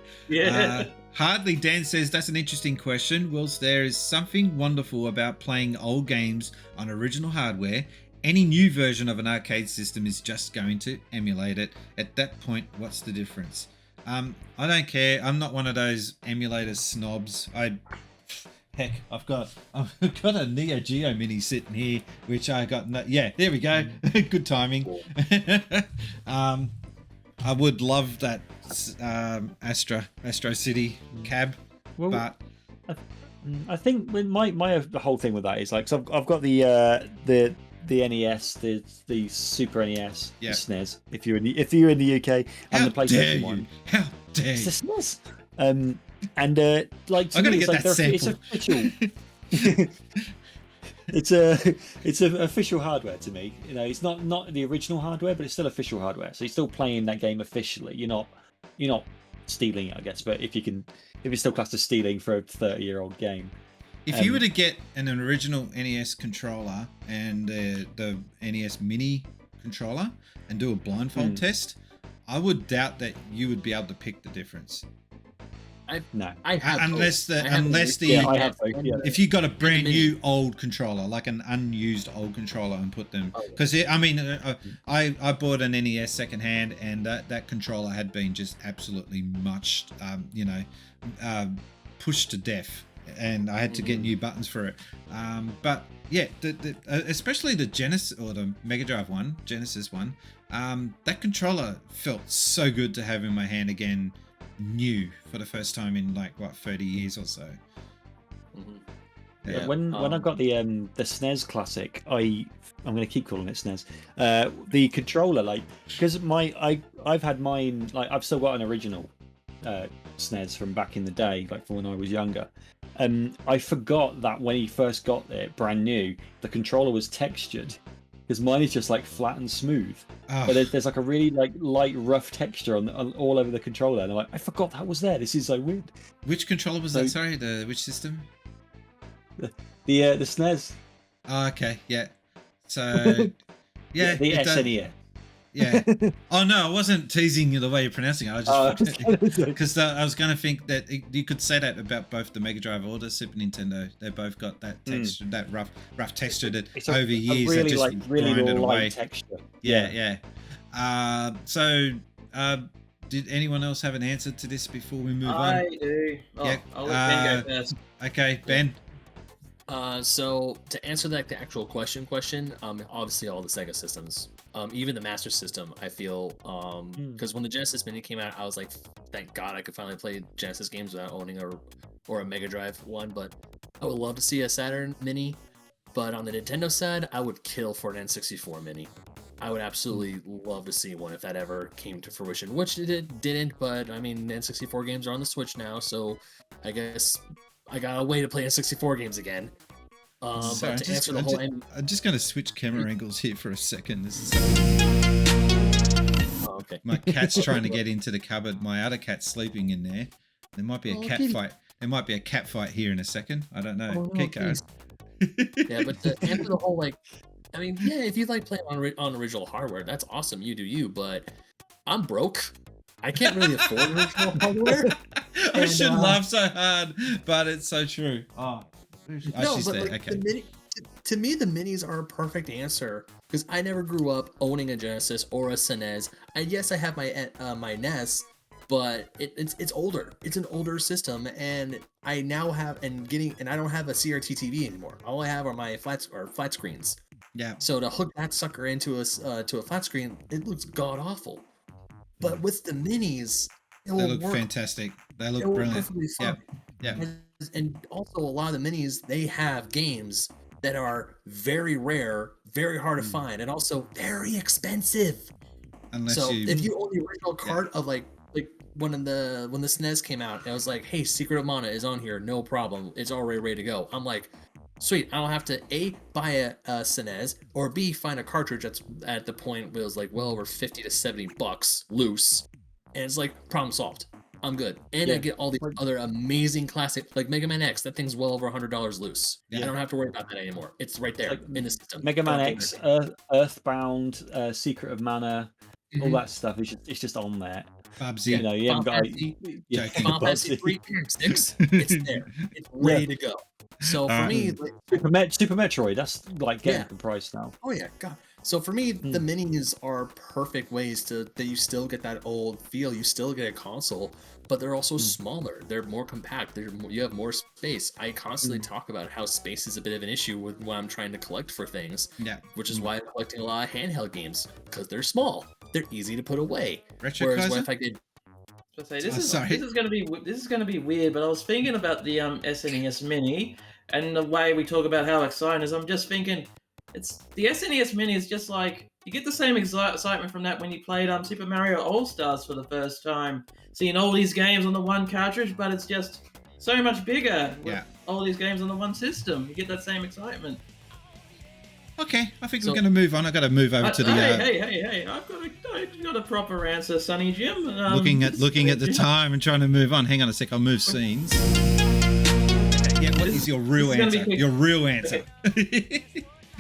Hardly Dan says, that's an interesting question. Whilst there is something wonderful about playing old games on original hardware, any new version of an arcade system is just going to emulate it. At that point, what's the difference? I don't care. I'm not one of those emulator snobs. Heck, I've got a Neo Geo Mini sitting here, which I got. Yeah, there we go. Good timing. I would love that Astro City cab, but I think my the whole thing with that is like, so I've got the NES, the Super NES, the SNES. If you're in the UK, and the PlayStation one. How dare you? It's the SNES. And like, to I gotta me, get it's that like sample. It's official. it's a official hardware to me. You know, it's not the original hardware, but it's still official hardware. So you're still playing that game officially. You're not stealing it, I guess. But if it's still classed as stealing for a 30-year-old game. If you were to get an original NES controller and the NES Mini controller and do a blindfold test, I would doubt that you would be able to pick the difference. I have if you got a brand new old controller, like an unused old controller, and put them, because I bought an NES secondhand, and that controller had been just absolutely muched, pushed to death, and I had to get new buttons for it. But yeah, especially the Genesis or the Mega Drive one, Genesis one, that controller felt so good to have in my hand again. New for the first time in 30 years or so. Yeah. When I got the SNES Classic, I'm going to keep calling it SNES. The controller, because I've had mine, I've still got an original SNES from back in the day, from when I was younger. I forgot that when he first got it, brand new, the controller was textured. Because mine is just flat and smooth, but there's a really light, rough texture on all over the controller, and I'm like, I forgot that was there. This is so weird. Which controller was that? Sorry, which system? The SNES. Oh, okay, yeah. So yeah, the SNES. Yeah. Oh no, I wasn't teasing you the way you're pronouncing it. I just because I was going to think that you could say that about both the Mega Drive or the Super Nintendo. They both got that texture, that rough texture that over years really, they just grinded away. Texture. Yeah. So, did anyone else have an answer to this before we move on? I do. Yeah. I'll let Ben go first. Okay, Ben. So to answer the actual question, obviously all the Sega systems, even the Master System, I feel, because when the Genesis Mini came out, I was like, thank God I could finally play Genesis games without owning a Mega Drive one. But I would love to see a Saturn Mini. But on the Nintendo side, I would kill for an N64 Mini. I would absolutely love to see one if that ever came to fruition, which it didn't. But I mean, N64 games are on the Switch now, so I guess I got a way to play N64 games again. Sorry, but to answer the whole I'm just going to switch camera angles here for a second. This is okay. My cat's trying to get into the cupboard. My other cat's sleeping in there. There might be a cat fight. There might be a cat fight here in a second. I don't know. Keep going. Yeah, but to answer the whole if you like playing on original hardware, that's awesome. You do you, but I'm broke. I can't really afford original hardware. I shouldn't laugh so hard, but it's so true. To me, the minis are a perfect answer because I never grew up owning a Genesis or a SNES. Yes, I have my NES, but it's older. It's an older system, and I now have I don't have a CRT TV anymore. All I have are my flat screens. Yeah. So to hook that sucker into a flat screen, it looks god awful. But with the minis, they look fantastic. They look brilliant. Yeah. And also, a lot of the minis, they have games that are very rare, very hard to find, and also very expensive. If you own the original card of when the SNES came out, it was like, hey, Secret of Mana is on here, no problem. It's already ready to go. I'm like, sweet, I don't have to A, buy a SNES, or B, find a cartridge that's at the point where it was well over $50 to $70 loose. And it's problem solved. I'm good. And I get all these other amazing classics, like Mega Man X. That thing's well over $100 loose. Yeah. I don't have to worry about that anymore. It's right there in the system. Mega Man X, Earthbound, Secret of Mana, all that stuff. It's just on there. Babsy. You haven't got Final Fantasy 3 6. It's there. It's ready to go. So for me, Super Metroid, that's getting up in price now. Oh yeah, God. So for me, the minis are perfect ways that you still get that old feel. You still get a console, but they're also smaller. They're more compact. You have more space. I constantly talk about how space is a bit of an issue when I'm trying to collect for things. Yeah. Which is why I'm collecting a lot of handheld games because they're small. They're easy to put away. Retrokaiser? Whereas if I could. This is going to be weird, but I was thinking about the SNES Mini and the way we talk about how exciting it is. I'm just thinking, the SNES Mini is just you get the same excitement from that when you played Super Mario All-Stars for the first time, seeing all these games on the one cartridge, but it's just so much bigger with all these games on the one system. You get that same excitement. Okay, I think we're going to move on. I got to move over to the. Hey! I've got a proper answer, Sonny Jim. Looking at the time and trying to move on. Hang on a sec. I'll move scenes. Okay, yeah, what is your real answer? Your real answer.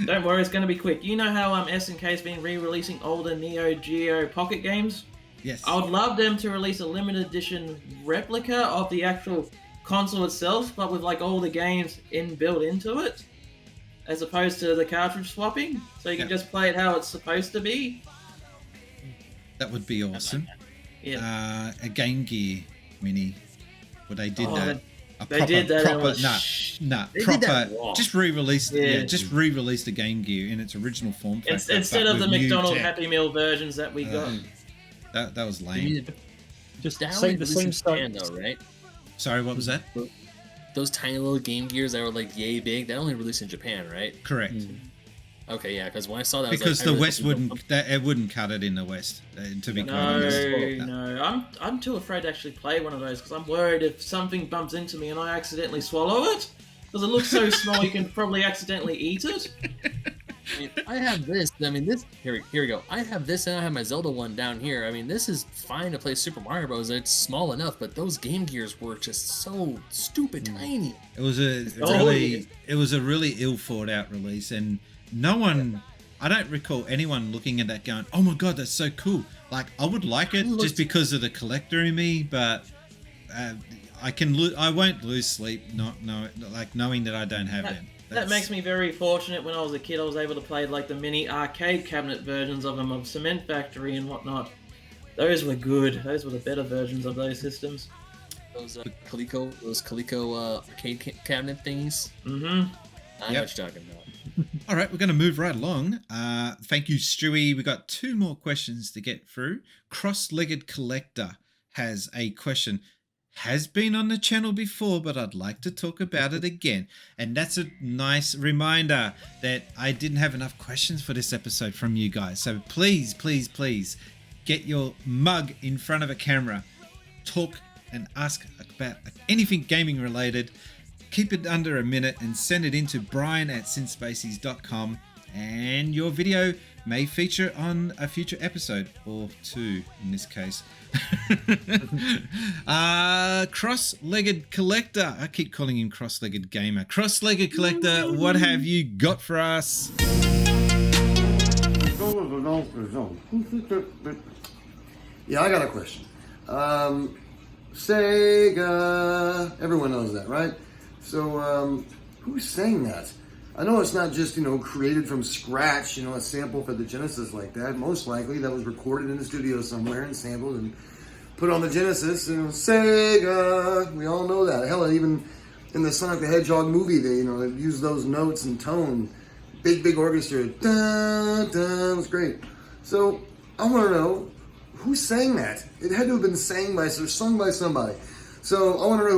Don't worry, it's going to be quick. You know how SNK's been re-releasing older Neo Geo Pocket games? Yes. I would love them to release a limited edition replica of the actual console itself, but with like all the games inbuilt into it, as opposed to the cartridge swapping, so you can just play it how it's supposed to be. That would be awesome. Yeah. A Game Gear Mini. Well, they did that. They did that. Proper. Just re-released. Yeah, just re-released the Game Gear in its original form factor. Instead of the McDonald's Happy Meal versions that we got. That was lame. Just the same Japan, though, right? Sorry, what was that? Those tiny little Game Gears that were like yay big, they only released in Japan, right? Correct. Okay, yeah, because when I saw that, because the West wouldn't cut it in the West. To be quite honest. No, I'm too afraid to actually play one of those because I'm worried if something bumps into me and I accidentally swallow it, because it looks so small you can probably accidentally eat it. I mean, I have this. I mean, this. Here we go. I have this, and I have my Zelda one down here. I mean, this is fine to play Super Mario Bros. It's small enough, but those Game Gears were just so stupid tiny. It was a really ill thought out release, and no one. I don't recall anyone looking at that going, "Oh my god, that's so cool!" Like, I would like it just because of the collector in me, but I won't lose sleep knowing that I don't have them. That makes me very fortunate. When I was a kid, I was able to play like the mini arcade cabinet versions of them, of Cement Factory and whatnot. Those were good. Those were the better versions of those systems. Those Coleco arcade cabinet thingies. Mm-hmm. I know what you're talking about. All right, we're going to move right along. Thank you, Stewie. We got 2 more questions to get through. Cross-Legged Collector has a question. Has been on the channel before, but I'd like to talk about it again. And that's a nice reminder that I didn't have enough questions for this episode from you guys. So please, please, please get your mug in front of a camera. Talk and ask about anything gaming related. Keep it under a minute and send it in to brian@sincespacies.com. And your video may feature on a future episode, or 2 in this case. Cross-Legged Collector. I keep calling him Cross-Legged Gamer. Cross-Legged Collector, what have you got for us? Yeah, I got a question. Sega. Everyone knows that, right? So, who sang that? I know it's not just, created from scratch, a sample for the Genesis like that. Most likely that was recorded in the studio somewhere and sampled and put on the Genesis. Sega, we all know that. Hell, even in the Sonic the Hedgehog movie, they used those notes and tone. Big orchestra. Dun, dun, it was great. So, I want to know, who sang that? It had to have been sung by somebody. So, I want to know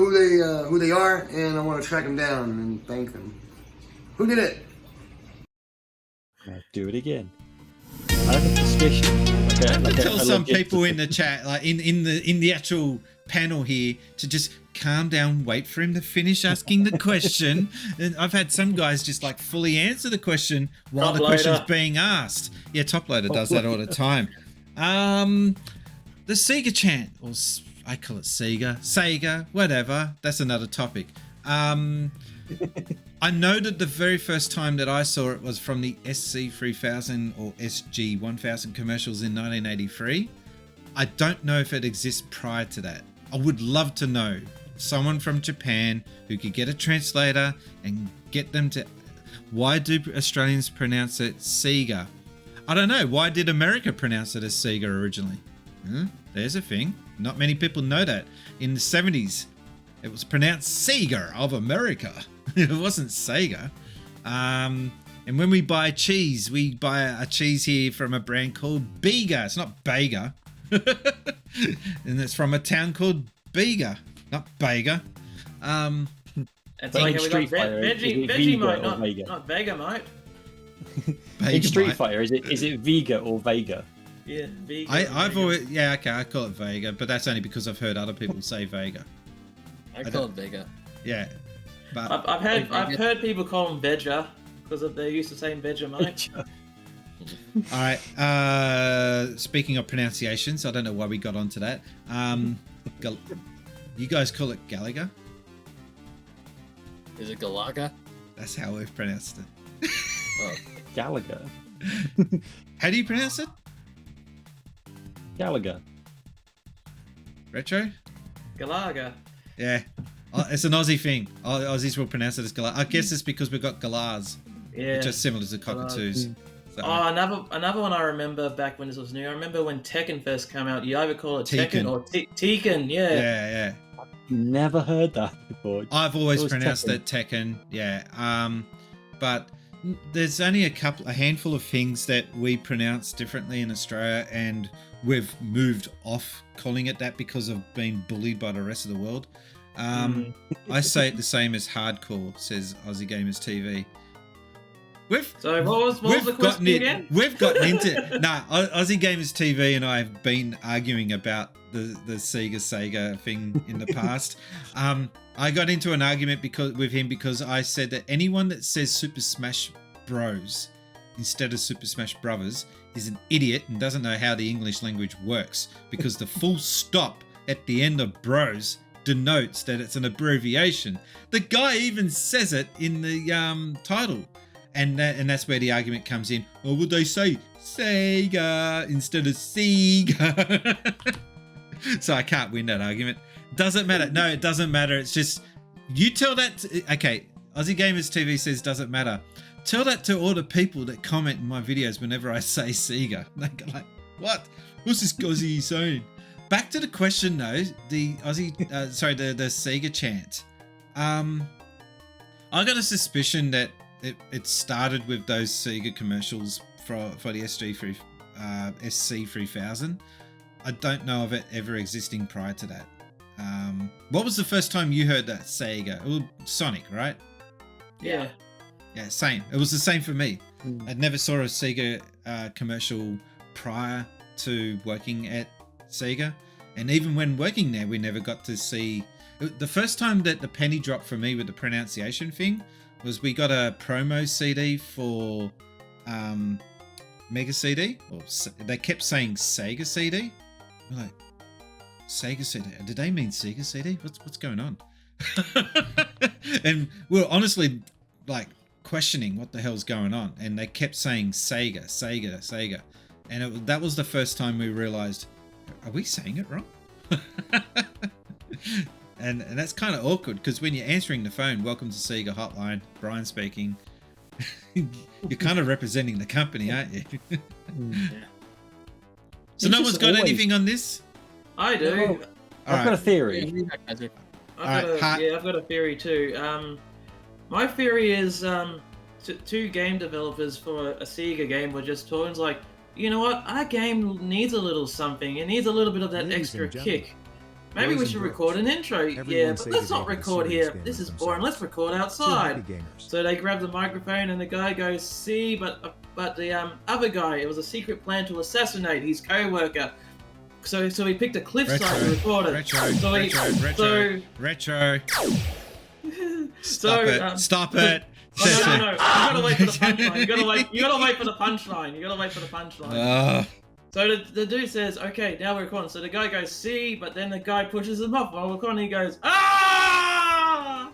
who they are, and I want to track them down and thank them. Who did it? Do it again. I have a suspicion. Tell some people in the chat, like in the actual panel here, to just calm down, wait for him to finish asking the question. And I've had some guys just like fully answer the question while the question's being asked. Yeah, Toploader does that all the time. The Sega chant, or I call it Sega, whatever. That's another topic. I know that the very first time that I saw it was from the SC3000 or SG1000 commercials in 1983. I don't know if it exists prior to that. I would love to know someone from Japan who could get a translator and get them to... Why do Australians pronounce it Sega? I don't know. Why did America pronounce it as Sega originally? There's a thing. Not many people know that. In the 70s, it was pronounced Sega of America. It wasn't Sega. And when we buy cheese, we buy a cheese here from a brand called Bega. It's not Bega. And it's from a town called Bega, not Bega. It's like we got Vegemite, not Vegamite. In Street Fighter, is it Vega or Vega? Yeah, Vega. I've always I call it Vega, but that's only because I've heard other people say Vega. I call it Vega. Yeah, but I've heard people call them Veja. because they're used to saying Vegemite. All right. Speaking of pronunciations, I don't know why we got onto that. You guys call it Gallagher? Is it Galaga? That's how we've pronounced it. Oh, Gallagher. How do you pronounce it? Gallagher. Retro? Galaga. Yeah. It's an Aussie thing. Aussies will pronounce it as Galar. I guess it's because we've got Galars, Yeah. which are similar to cockatoos. So, Oh, another one I remember back when this was new. I remember when Tekken first came out. You either call it Tekken or Tekken. Yeah. yeah. Never heard that before. I've always It was pronounced Tekken. it Tekken. Yeah. But there's only a handful of things that we pronounce differently in Australia, and we've moved off calling it that because of being bullied by the rest of the world. I say it the same as hardcore, says Aussie Gamers TV. So what was the question again? We've gotten into Aussie Gamers TV and I have been arguing about the Sega thing in the past. I got into an argument with him because I said that anyone that says Super Smash Bros instead of Super Smash Brothers is an idiot and doesn't know how the English language works, because the full stop at the end of Bros denotes that it's an abbreviation. The guy even says it in the title. And that's where the argument comes in. Or would they say Sega instead of Sega? So I can't win that argument. Doesn't matter. No, it doesn't matter. It's just, you tell that okay, Aussie Gamers TV says doesn't matter. Tell that to all the people that comment in my videos whenever I say Sega. They go like, what? What's this Aussie saying? Back to the question though, the Aussie, the Sega chant. I got a suspicion that it started with those Sega commercials for the SC3000. I don't know of it ever existing prior to that. What was the first time you heard that Sega? It was Sonic, right? Yeah. Yeah, same. It was the same for me. I never saw a Sega commercial prior to working at Sega. And even when working there, we never got to see... The first time that the penny dropped for me with the pronunciation thing was we got a promo CD for Mega CD. Or they kept saying Sega CD. We're like, Sega CD? Did they mean Sega CD? What's going on? And we were honestly like questioning what the hell's going on. And they kept saying Sega. And that was the first time we realized, are we saying it wrong? And that's kind of awkward, because when you're answering the phone, welcome to Sega Hotline, Brian speaking, you're kind of representing the company, aren't you? Yeah. So no one's got anything on this? I do. I've got a theory. I've got a theory too. My theory is two game developers for a Sega game were just talking like, you know what, our game needs a little something. It needs a little bit of that extra kick. Maybe we should record an intro. Yeah, but let's not record here. This is boring. Let's record outside. So they grab the microphone and the guy goes, see, but the other guy, it was a secret plan to assassinate his co-worker. So he picked a cliffside to record it. Retro. Stop it. No. You gotta wait for the punchline. You gotta wait for the punchline. So the dude says, okay, now we're recording. So the guy goes, see, but then the guy pushes him off while we're recording. He goes, ah!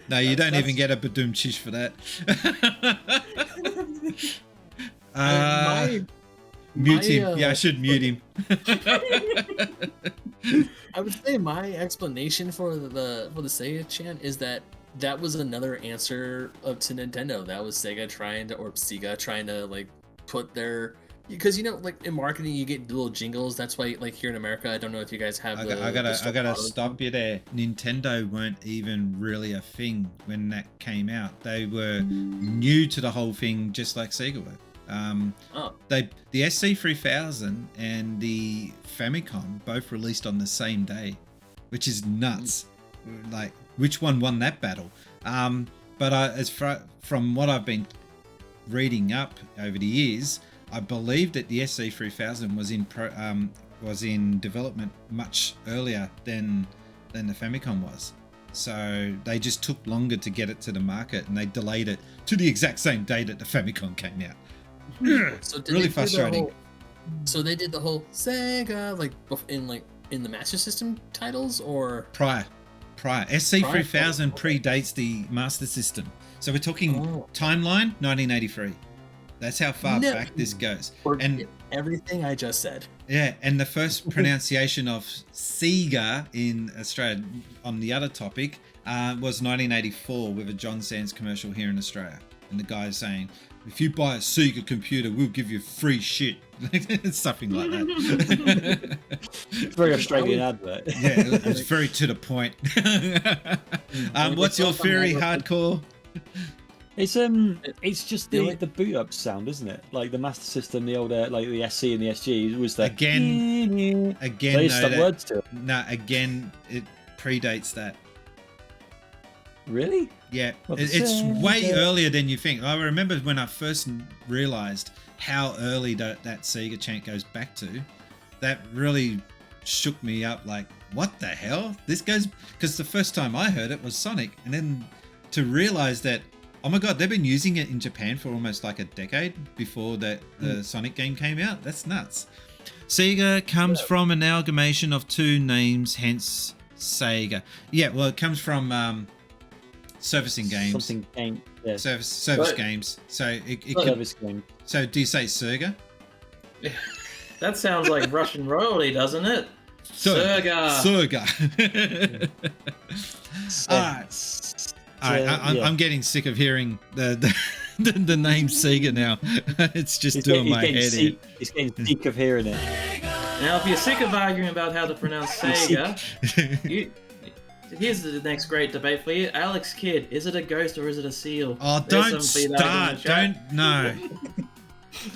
No, you don't even get a badoom chish for that. Mute him. Yeah, I should mute him. I would say my explanation for the Sega chant is that was another answer to Nintendo. That was Sega trying to like put their, because like in marketing you get little jingles. That's why like here in America, I don't know if you guys have. I gotta stop you there. Nintendo weren't even really a thing when that came out. They were new to the whole thing, just like Sega were. The SC3000 and the Famicom both released on the same day, which is nuts. Like, which one won that battle? But from what I've been reading up over the years, I believe that the SC3000 was in development much earlier than the Famicom was. So they just took longer to get it to the market, and they delayed it to the exact same day that the Famicom came out. So did Really they do the frustrating. so they did the whole Sega in the Master System titles, or Prior. SC3000 predates the Master System. So we're talking timeline 1983. That's how far back this goes. And everything I just said. yeah, and the first pronunciation of Sega in Australia on the other topic was 1984 with a John Sands commercial here in Australia. And the guy's saying, if you buy a Sega computer, we'll give you free shit. Something like that. It's very Australian advert. Yeah, it's very to the point. What's your theory, Hardcore? It's just the boot up sound, isn't it? Like the Master System, the older, like the SC and the SG was the again. They stuck words to it. No, again, it predates that. Really? Yeah, it's way earlier than you think. I remember when I first realized how early that Sega chant goes back to. That really shook me up. Like, what the hell? This goes, because the first time I heard it was Sonic, and then to realize that, oh my god, they've been using it in Japan for almost like a decade before the Sonic game came out. That's nuts. Sega comes from an amalgamation of two names, hence Sega. Yeah, well, it comes from servicing games. Something game. Yeah. Service games. So it service game. So do you say Sega? That sounds like Russian royalty, doesn't it? Serga. All right. I'm getting sick of hearing the name Sega now. It's just doing my head in. He's getting sick of hearing it. Now, if you're sick of arguing about how to pronounce Sega, here's the next great debate for you. Alex Kidd, is it a ghost or is it a seal? Oh, don't start. Don't, no.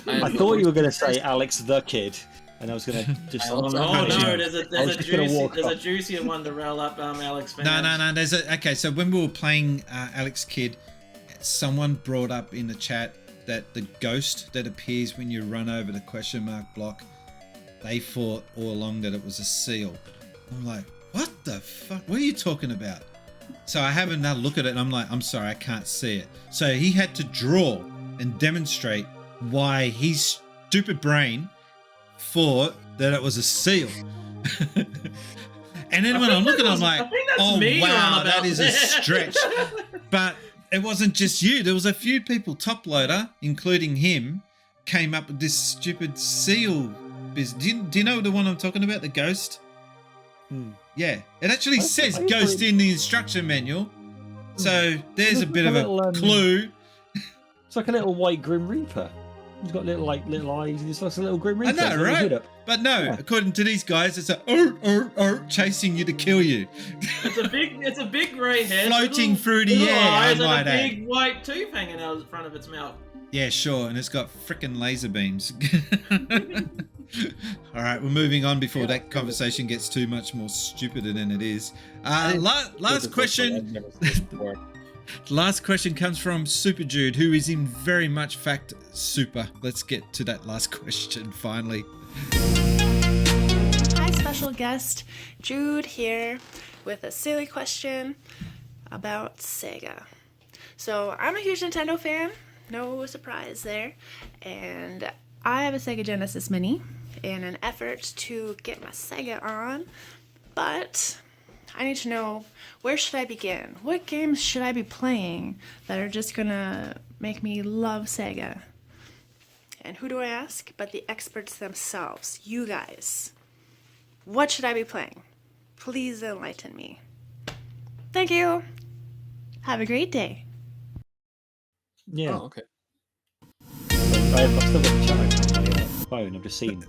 I thought you were going to say Alex the Kid, and I was going to just... Oh no, there's a juicier one to roll up Alex fans. No. Okay, so when we were playing Alex Kidd, someone brought up in the chat that the ghost that appears when you run over the question mark block, they thought all along that it was a seal. I'm like, what the fuck? What are you talking about? So I have another look at it and I'm like, I'm sorry, I can't see it. So he had to draw and demonstrate why his stupid brain thought that it was a seal. And then when I'm looking, I'm like, oh wow, that is a stretch. But it wasn't just you. There was a few people, top loader, including him, came up with this stupid seal business. Do you know the one I'm talking about? The ghost? Yeah, it actually says ghost in the instruction manual. So there's a bit of a clue. It's like a little white Grim Reaper. He's got little eyes and he's like a little Grim Reaper. I know, right? But no, according to these guys, it's a chasing you to kill you. It's a big grey head floating through the air. Eyes and a big white tooth hanging out the front of its mouth. Yeah, sure, and it's got frickin' laser beams. All right, we're moving on before that conversation gets too much more stupider than it is. Last question. Last question comes from Super Jude, who is in very much fact super. Let's get to that last question finally. Hi, special guest. Jude here with a silly question about Sega. So I'm a huge Nintendo fan, no surprise there, and I have a Sega Genesis Mini in an effort to get my Sega on, but I need to know, where should I begin? What games should I be playing that are just gonna make me love Sega? And who do I ask but the experts themselves, you guys. What should I be playing? Please enlighten me. Thank you. Have a great day. Yeah. Oh, okay. I've still got the chat on my phone. I've just seen.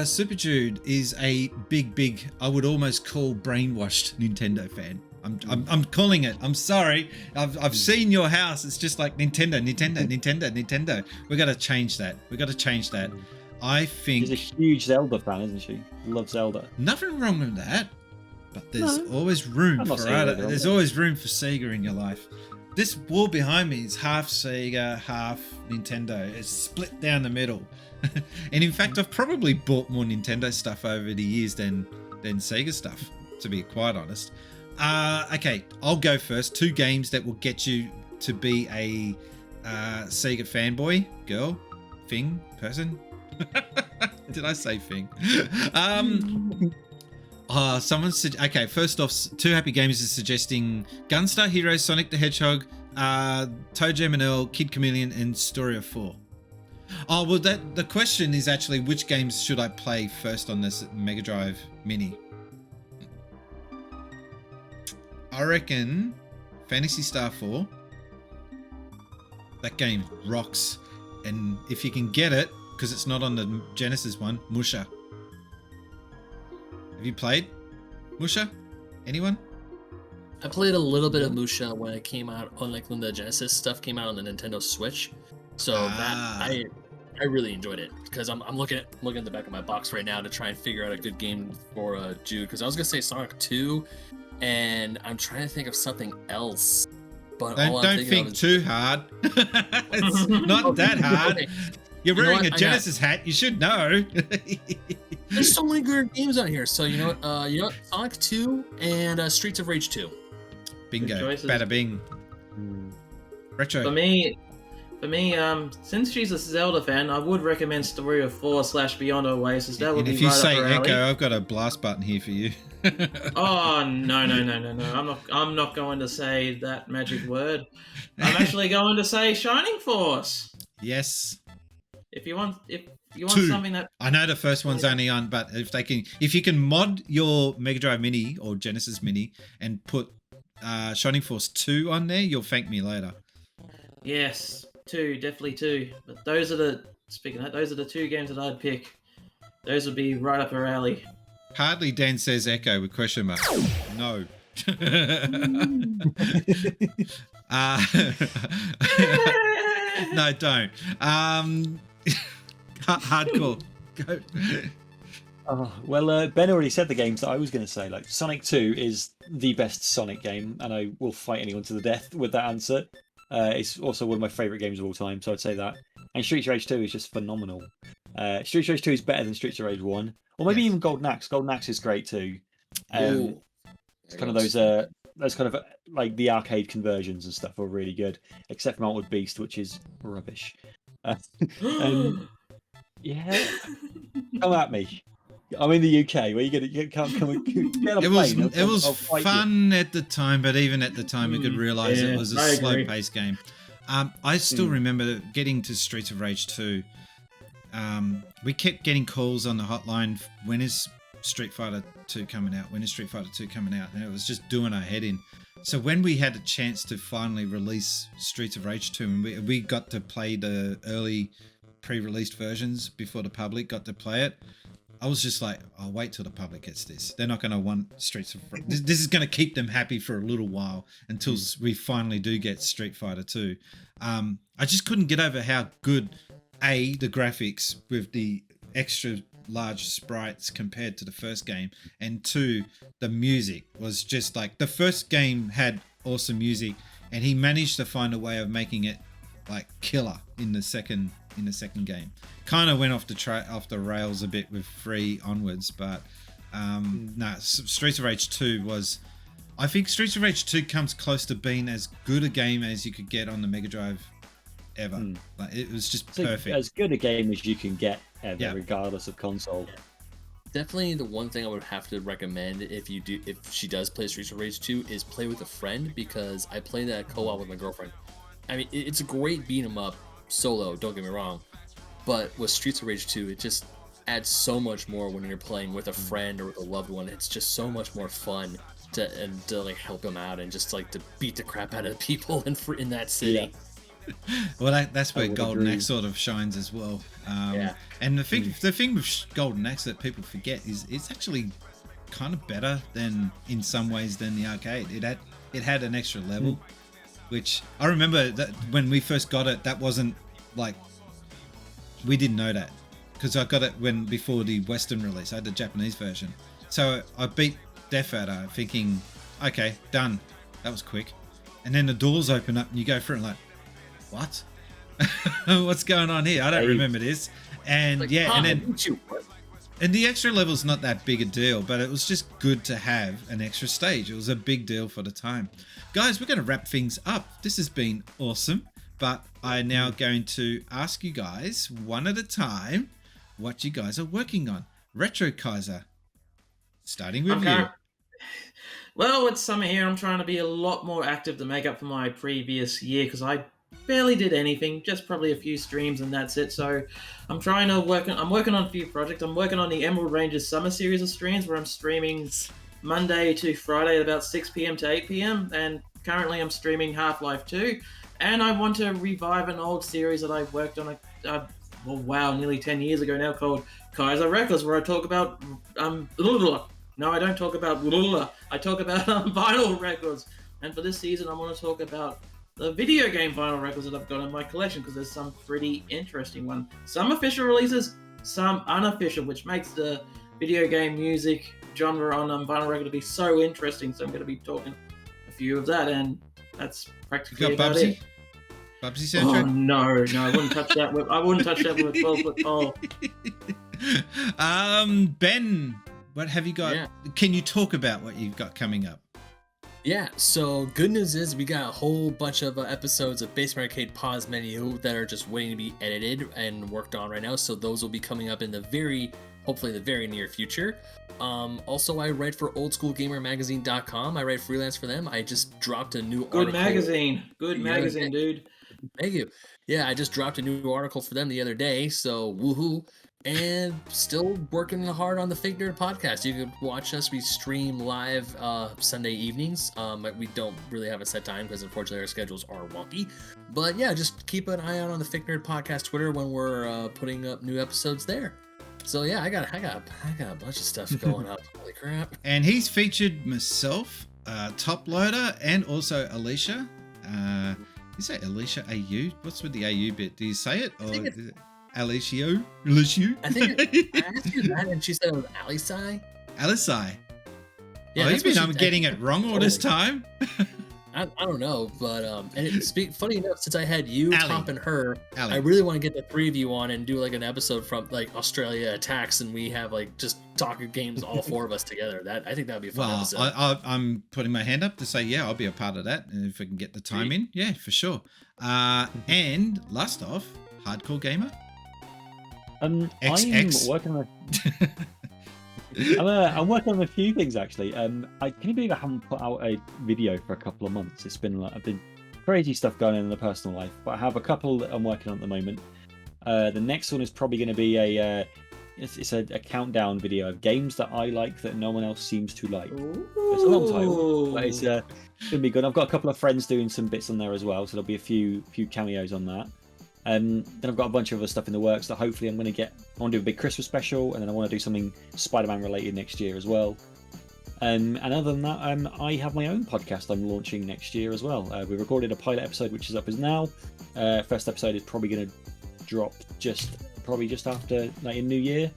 Super Jude is a big, I would almost call brainwashed Nintendo fan. I'm calling it. I'm sorry. I've seen your house. It's just like Nintendo. We got to change that. I think she's a huge Zelda fan, isn't she? Loves Zelda. Nothing wrong with that, but there's always room for there's always room for Sega in your life. This wall behind me is half Sega, half Nintendo. It's split down the middle. And in fact, I've probably bought more Nintendo stuff over the years than Sega stuff. to be quite honest. Okay, I'll go first. 2 games that will get you to be a Sega fanboy, girl, thing, person. Did I say thing? Someone said, okay, first off, 2 Happy Gamers is suggesting Gunstar Heroes, Sonic the Hedgehog, Toe Jam and Earl, Kid Chameleon, and Story of 4. Oh, well, the question is actually which games should I play first on this Mega Drive Mini? I reckon Phantasy Star 4. That game rocks. And if you can get it, because it's not on the Genesis one, Musha. Have you played Musha? Anyone? I played a little bit of Musha when it came out on when the Genesis stuff came out on the Nintendo Switch. So that I really enjoyed it because I'm looking at the back of my box right now to try and figure out a good game for Jude, because I was gonna say Sonic 2, and I'm trying to think of something else. But don't think too hard. It's not that hard. Okay. You're wearing a Genesis hat. You should know. There's so many good games out here. So you know what? Sonic 2 and Streets of Rage 2. Bingo. Bada bing. Retro. For me, since she's a Zelda fan, I would recommend Story of 4/Beyond Oasis. That would be right up her alley. And if you say Echo, I've got a blast button here for you. Oh no! I'm not going to say that magic word. I'm actually going to say Shining Force. Yes. If you want 2. Something that I know the first one's only on, but if you can mod your Mega Drive Mini or Genesis Mini and put Shining Force 2 on there, you'll thank me later. Yes, 2, definitely 2. But those are the 2 games that I'd pick. Those would be right up her alley. Hardly Dan says Echo with question mark. No. No, don't. Hardcore. Go. Well, Ben already said the games that I was going to say. Like Sonic 2 is the best Sonic game, and I will fight anyone to the death with that answer. It's also one of my favourite games of all time, so I'd say that. And Streets of Rage 2 is just phenomenal. Streets of Rage 2 is better than Streets of Rage 1. Or maybe even Golden Axe. Golden Axe is great too. It's kind of those kind of like the arcade conversions and stuff are really good, except for Altered Beast, which is rubbish. Yeah, come at me. I'm in the UK. Where you can't come and get on a plane. It was fun at the time, but even at the time, we could realise it was a slow-paced game. I still remember getting to Streets of Rage 2. We kept getting calls on the hotline. When is Street Fighter 2 coming out? When is Street Fighter 2 coming out? And it was just doing our head in. So when we had a chance to finally release Streets of Rage 2, and we got to play the early pre-released versions before the public got to play it, I was just like, I'll wait till the public gets this. They're not going to want Streets of Rage. This is going to keep them happy for a little while until we finally do get Street Fighter 2. I just couldn't get over how good, A, the graphics with the extra large sprites compared to the first game, and 2, the music was just like, the first game had awesome music, and he managed to find a way of making it like killer in the second game. Kind of went off the rails a bit with 3 onwards, but Streets of Rage 2 was, I think Streets of Rage 2 comes close to being as good a game as you could get on the Mega Drive ever. Like, it was just perfect. As good a game as you can get ever, regardless of console. Definitely the one thing I would have to recommend if she does play Streets of Rage 2 is play with a friend, because I play that co-op with my girlfriend. I mean, it's a great beat 'em up solo, don't get me wrong, but with Streets of Rage 2, it just adds so much more when you're playing with a friend or with a loved one. It's just so much more fun to like help them out and just like to beat the crap out of people in that city. Well, that's where Golden Axe sort of shines as well. And the thing with Golden Axe that people forget is it's actually kind of better than, in some ways, than the arcade. It had an extra level, which I remember that when we first got it, that wasn't like, we didn't know that, because I got it before the Western release. I had the Japanese version, so I beat Death Adder thinking, okay, done. That was quick. And then the doors open up and you go through and like, what? What's going on here? I don't remember this. And like, and then And the extra level's not that big a deal, but it was just good to have an extra stage. It was a big deal for the time. Guys, we're going to wrap things up. This has been awesome, but I'm now going to ask you guys one at a time what you guys are working on. Retrokaiser, starting with you. Well, it's summer here. I'm trying to be a lot more active to make up for my previous year because I barely did anything, just probably a few streams and that's it. So I'm trying to I'm working on a few projects. I'm working on the Emerald Rangers summer series of streams where I'm streaming Monday to Friday at about 6 p.m. to 8 p.m. And currently I'm streaming Half-Life 2. And I want to revive an old series that I worked on nearly 10 years ago now called Kaiser Records, where I talk about no, I don't talk about I talk about vinyl records. And for this season, I want to talk about the video game vinyl records that I've got in my collection because there's some pretty interesting ones. Some official releases, some unofficial, which makes the video game music genre on vinyl record to be so interesting. So I'm going to be talking a few of that, and that's practically about it. Bubsy soundtrack? Oh no, I wouldn't touch that with a 12-foot pole. Ben, what have you got? Yeah. Can you talk about what you've got coming up? Yeah, so good news is we got a whole bunch of episodes of Basement Arcade Pause Menu that are just waiting to be edited and worked on right now. So those will be coming up in hopefully the very near future. Also, I write for oldschoolgamermagazine.com. I write freelance for them. I just dropped a new article. Good magazine, dude. Thank you. Yeah, I just dropped a new article for them the other day, so woohoo. And still working hard on the Fake Nerd podcast. You can watch us. We stream live Sunday evenings. We don't really have a set time because unfortunately our schedules are wonky. But yeah, just keep an eye out on the Fake Nerd podcast Twitter when we're putting up new episodes there. So yeah, I got a bunch of stuff going up. Holy crap! And he's featured myself, Top Loader, and also Alicia. You say Alicia AU? What's with the AU bit? Do you say it or? Alicia? I think I asked you that and she said it was Alisai. Alisai? Yeah, oh, I'm getting it wrong all this time? I don't know, but funny enough, since I had you, Top, and her, I really want to get the three of you on and do like an episode from like Australia Attacks, and we have like just talking games, all four of us together. I think that'd be a fun episode. I'm putting my hand up to say I'll be a part of that, and if we can get the time in, yeah, for sure. And last off, Hardcore Gamer. I'm working on. I'm working on a few things actually. Can you believe I haven't put out a video for a couple of months? It's been I've been crazy stuff going on in the personal life, but I have a couple that I'm working on at the moment. The next one is probably going to be it's a countdown video of games that I like that no one else seems to like. It's a long title, but it's going to be good. I've got a couple of friends doing some bits on there as well, so there'll be a few cameos on that. Then I've got a bunch of other stuff in the works that hopefully I'm going to get. I want to do a big Christmas special, and then I want to do something Spider-Man related next year as well. And other than that, I have my own podcast I'm launching next year as well. We recorded a pilot episode which is up as now. First episode is probably going to drop just after like in New Year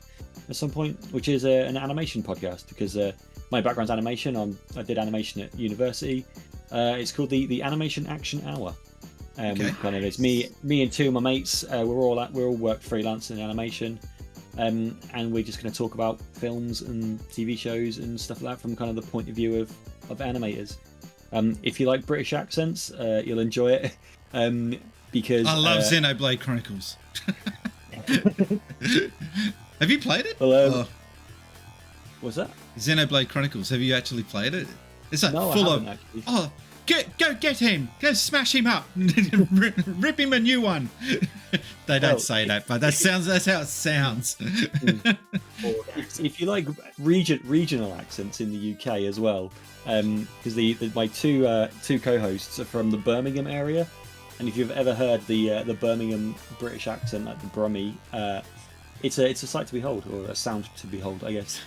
at some point, which is an animation podcast because my background's animation. I did animation at university. It's called the Animation Action Hour. Kind of it's me and two of my mates. We're all work freelance in animation, and we're just going to talk about films and TV shows and stuff like that from kind of the point of view of animators. If you like British accents, you'll enjoy it. Because I love Xenoblade Chronicles. Have you played it? Well, what's that? Xenoblade Chronicles. Have you actually played it? It's like no, full I of. Actually. Oh. Go get him! Go smash him up! Rip him a new one! They don't say that, but that's how it sounds. If you like regional accents in the UK as well, because my two co-hosts are from the Birmingham area, and if you've ever heard the Birmingham British accent, like the Brummie, it's a sight to behold, or a sound to behold, I guess.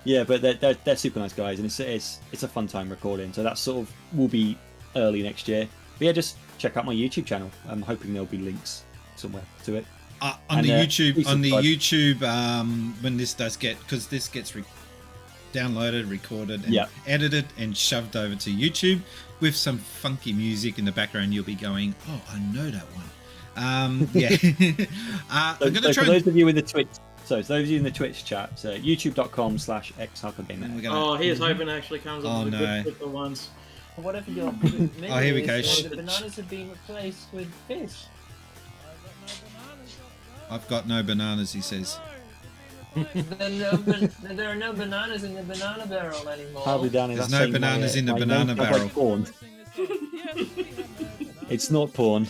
Yeah, but they're super nice guys, and it's a fun time recording. So that sort of will be early next year. But yeah, just check out my YouTube channel. I'm hoping there'll be links somewhere to it. On the YouTube, when this does because this gets downloaded, recorded, and edited, and shoved over to YouTube with some funky music in the background, you'll be going, "Oh, I know that one." I'm gonna try. For those of you in the So those of you in the Twitch chat, youtube.com/xHARDCOREGAMEx. Oh, here's hoping it actually comes up with no. the good for once. Whatever your Oh, here we go. the bananas have been replaced with fish. I've got no bananas, he says. There are no bananas in the banana barrel anymore. Hardly down in There's that no same bananas way, in the my banana name sounds like barrel. porn. It's not porn.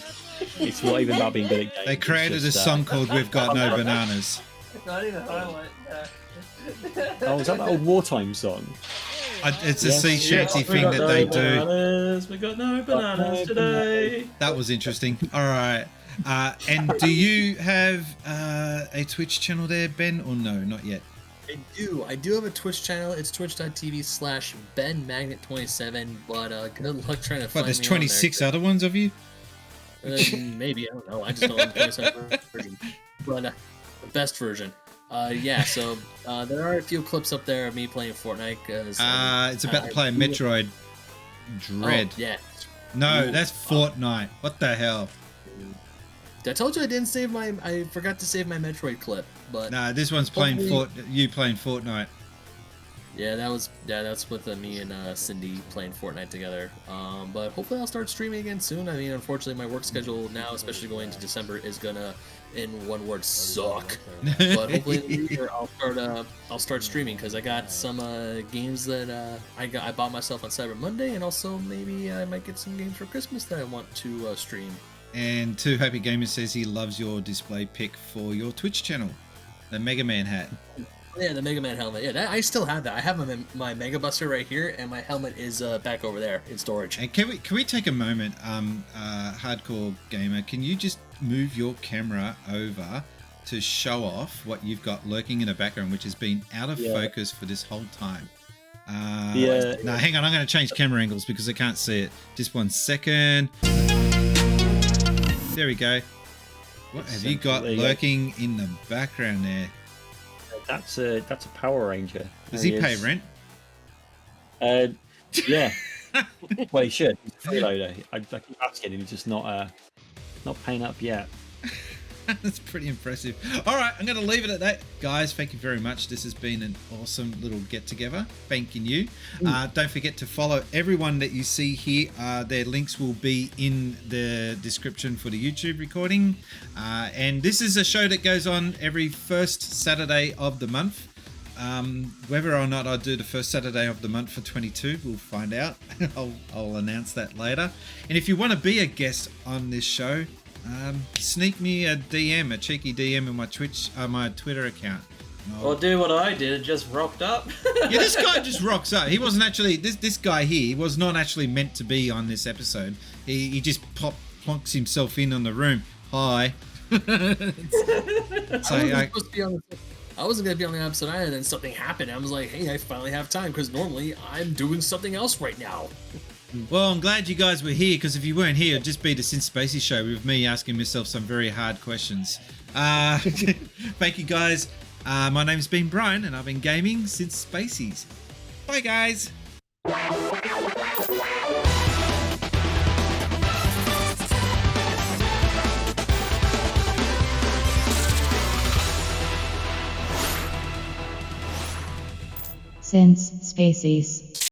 It's not even about being good at games. They created a song called We've Got No Bananas. Not even highlight that. Oh, is that old wartime song? It's a sea shanty thing that they do. We got no bananas today. That was interesting. All right. And do you have a Twitch channel there, Ben, or no? Not yet. I do have a Twitch channel. It's twitch.tv/BenMagnet27, but good luck trying to But find there's me 26 on there. other ones of you? Maybe, I don't know. I just don't have the 27 version. But the best version. Yeah, so there are a few clips up there of me playing Fortnite. Cause, It's about to play Metroid Dread. Oh, yeah. No, that's Fortnite. What the hell? I told you I didn't save my. I forgot to save my Metroid clip, but No, this one's playing you playing Fortnite. yeah, that's with me and Cindy playing Fortnite together. But hopefully I'll start streaming again soon. I mean, unfortunately, my work schedule now, especially going into December, is gonna, in one word, suck. But hopefully in the new year I'll start streaming because I got some games that I bought myself on Cyber Monday, and also maybe I might get some games for Christmas that I want to stream. And Two Happy Gamers says he loves your display pic for your Twitch channel, the Mega Man hat. Yeah, the Mega Man helmet. Yeah, I still have that. I have my Mega Buster right here, and my helmet is back over there in storage. And can we take a moment, Hardcore Gamer? Can you just move your camera over to show off what you've got lurking in the background, which has been out of focus for this whole time? No, hang on. I'm going to change camera angles because I can't see it. Just 1 second. There we go. What have you got lurking in the background there? That's a Power Ranger. Does he pay rent? Yeah. Well, he should. He's a freeloader. I keep asking him. He's just not paying up yet. That's pretty impressive. All right, I'm going to leave it at that. Guys, thank you very much. This has been an awesome little get-together. Thanking you. Don't forget to follow everyone that you see here. Their links will be in the description for the YouTube recording. And this is a show that goes on every first Saturday of the month. Whether or not I do the first Saturday of the month for 22, we'll find out. I'll announce that later. And if you want to be a guest on this show, sneak me a cheeky DM in my Twitter account. Or do what I did, it just rocked up. Yeah, this guy just rocks up. He wasn't actually, this guy here was not actually meant to be on this episode. He just plonks himself in on the room. Hi. I wasn't going to be on the episode either, and then something happened. I was like, hey, I finally have time, because normally I'm doing something else right now. Well, I'm glad you guys were here, because if you weren't here, it'd just be the Since Spacies Show with me asking myself some very hard questions. Thank you, guys. My name's been Brian, and I've been gaming since Spacies. Bye, guys. Since Spacies.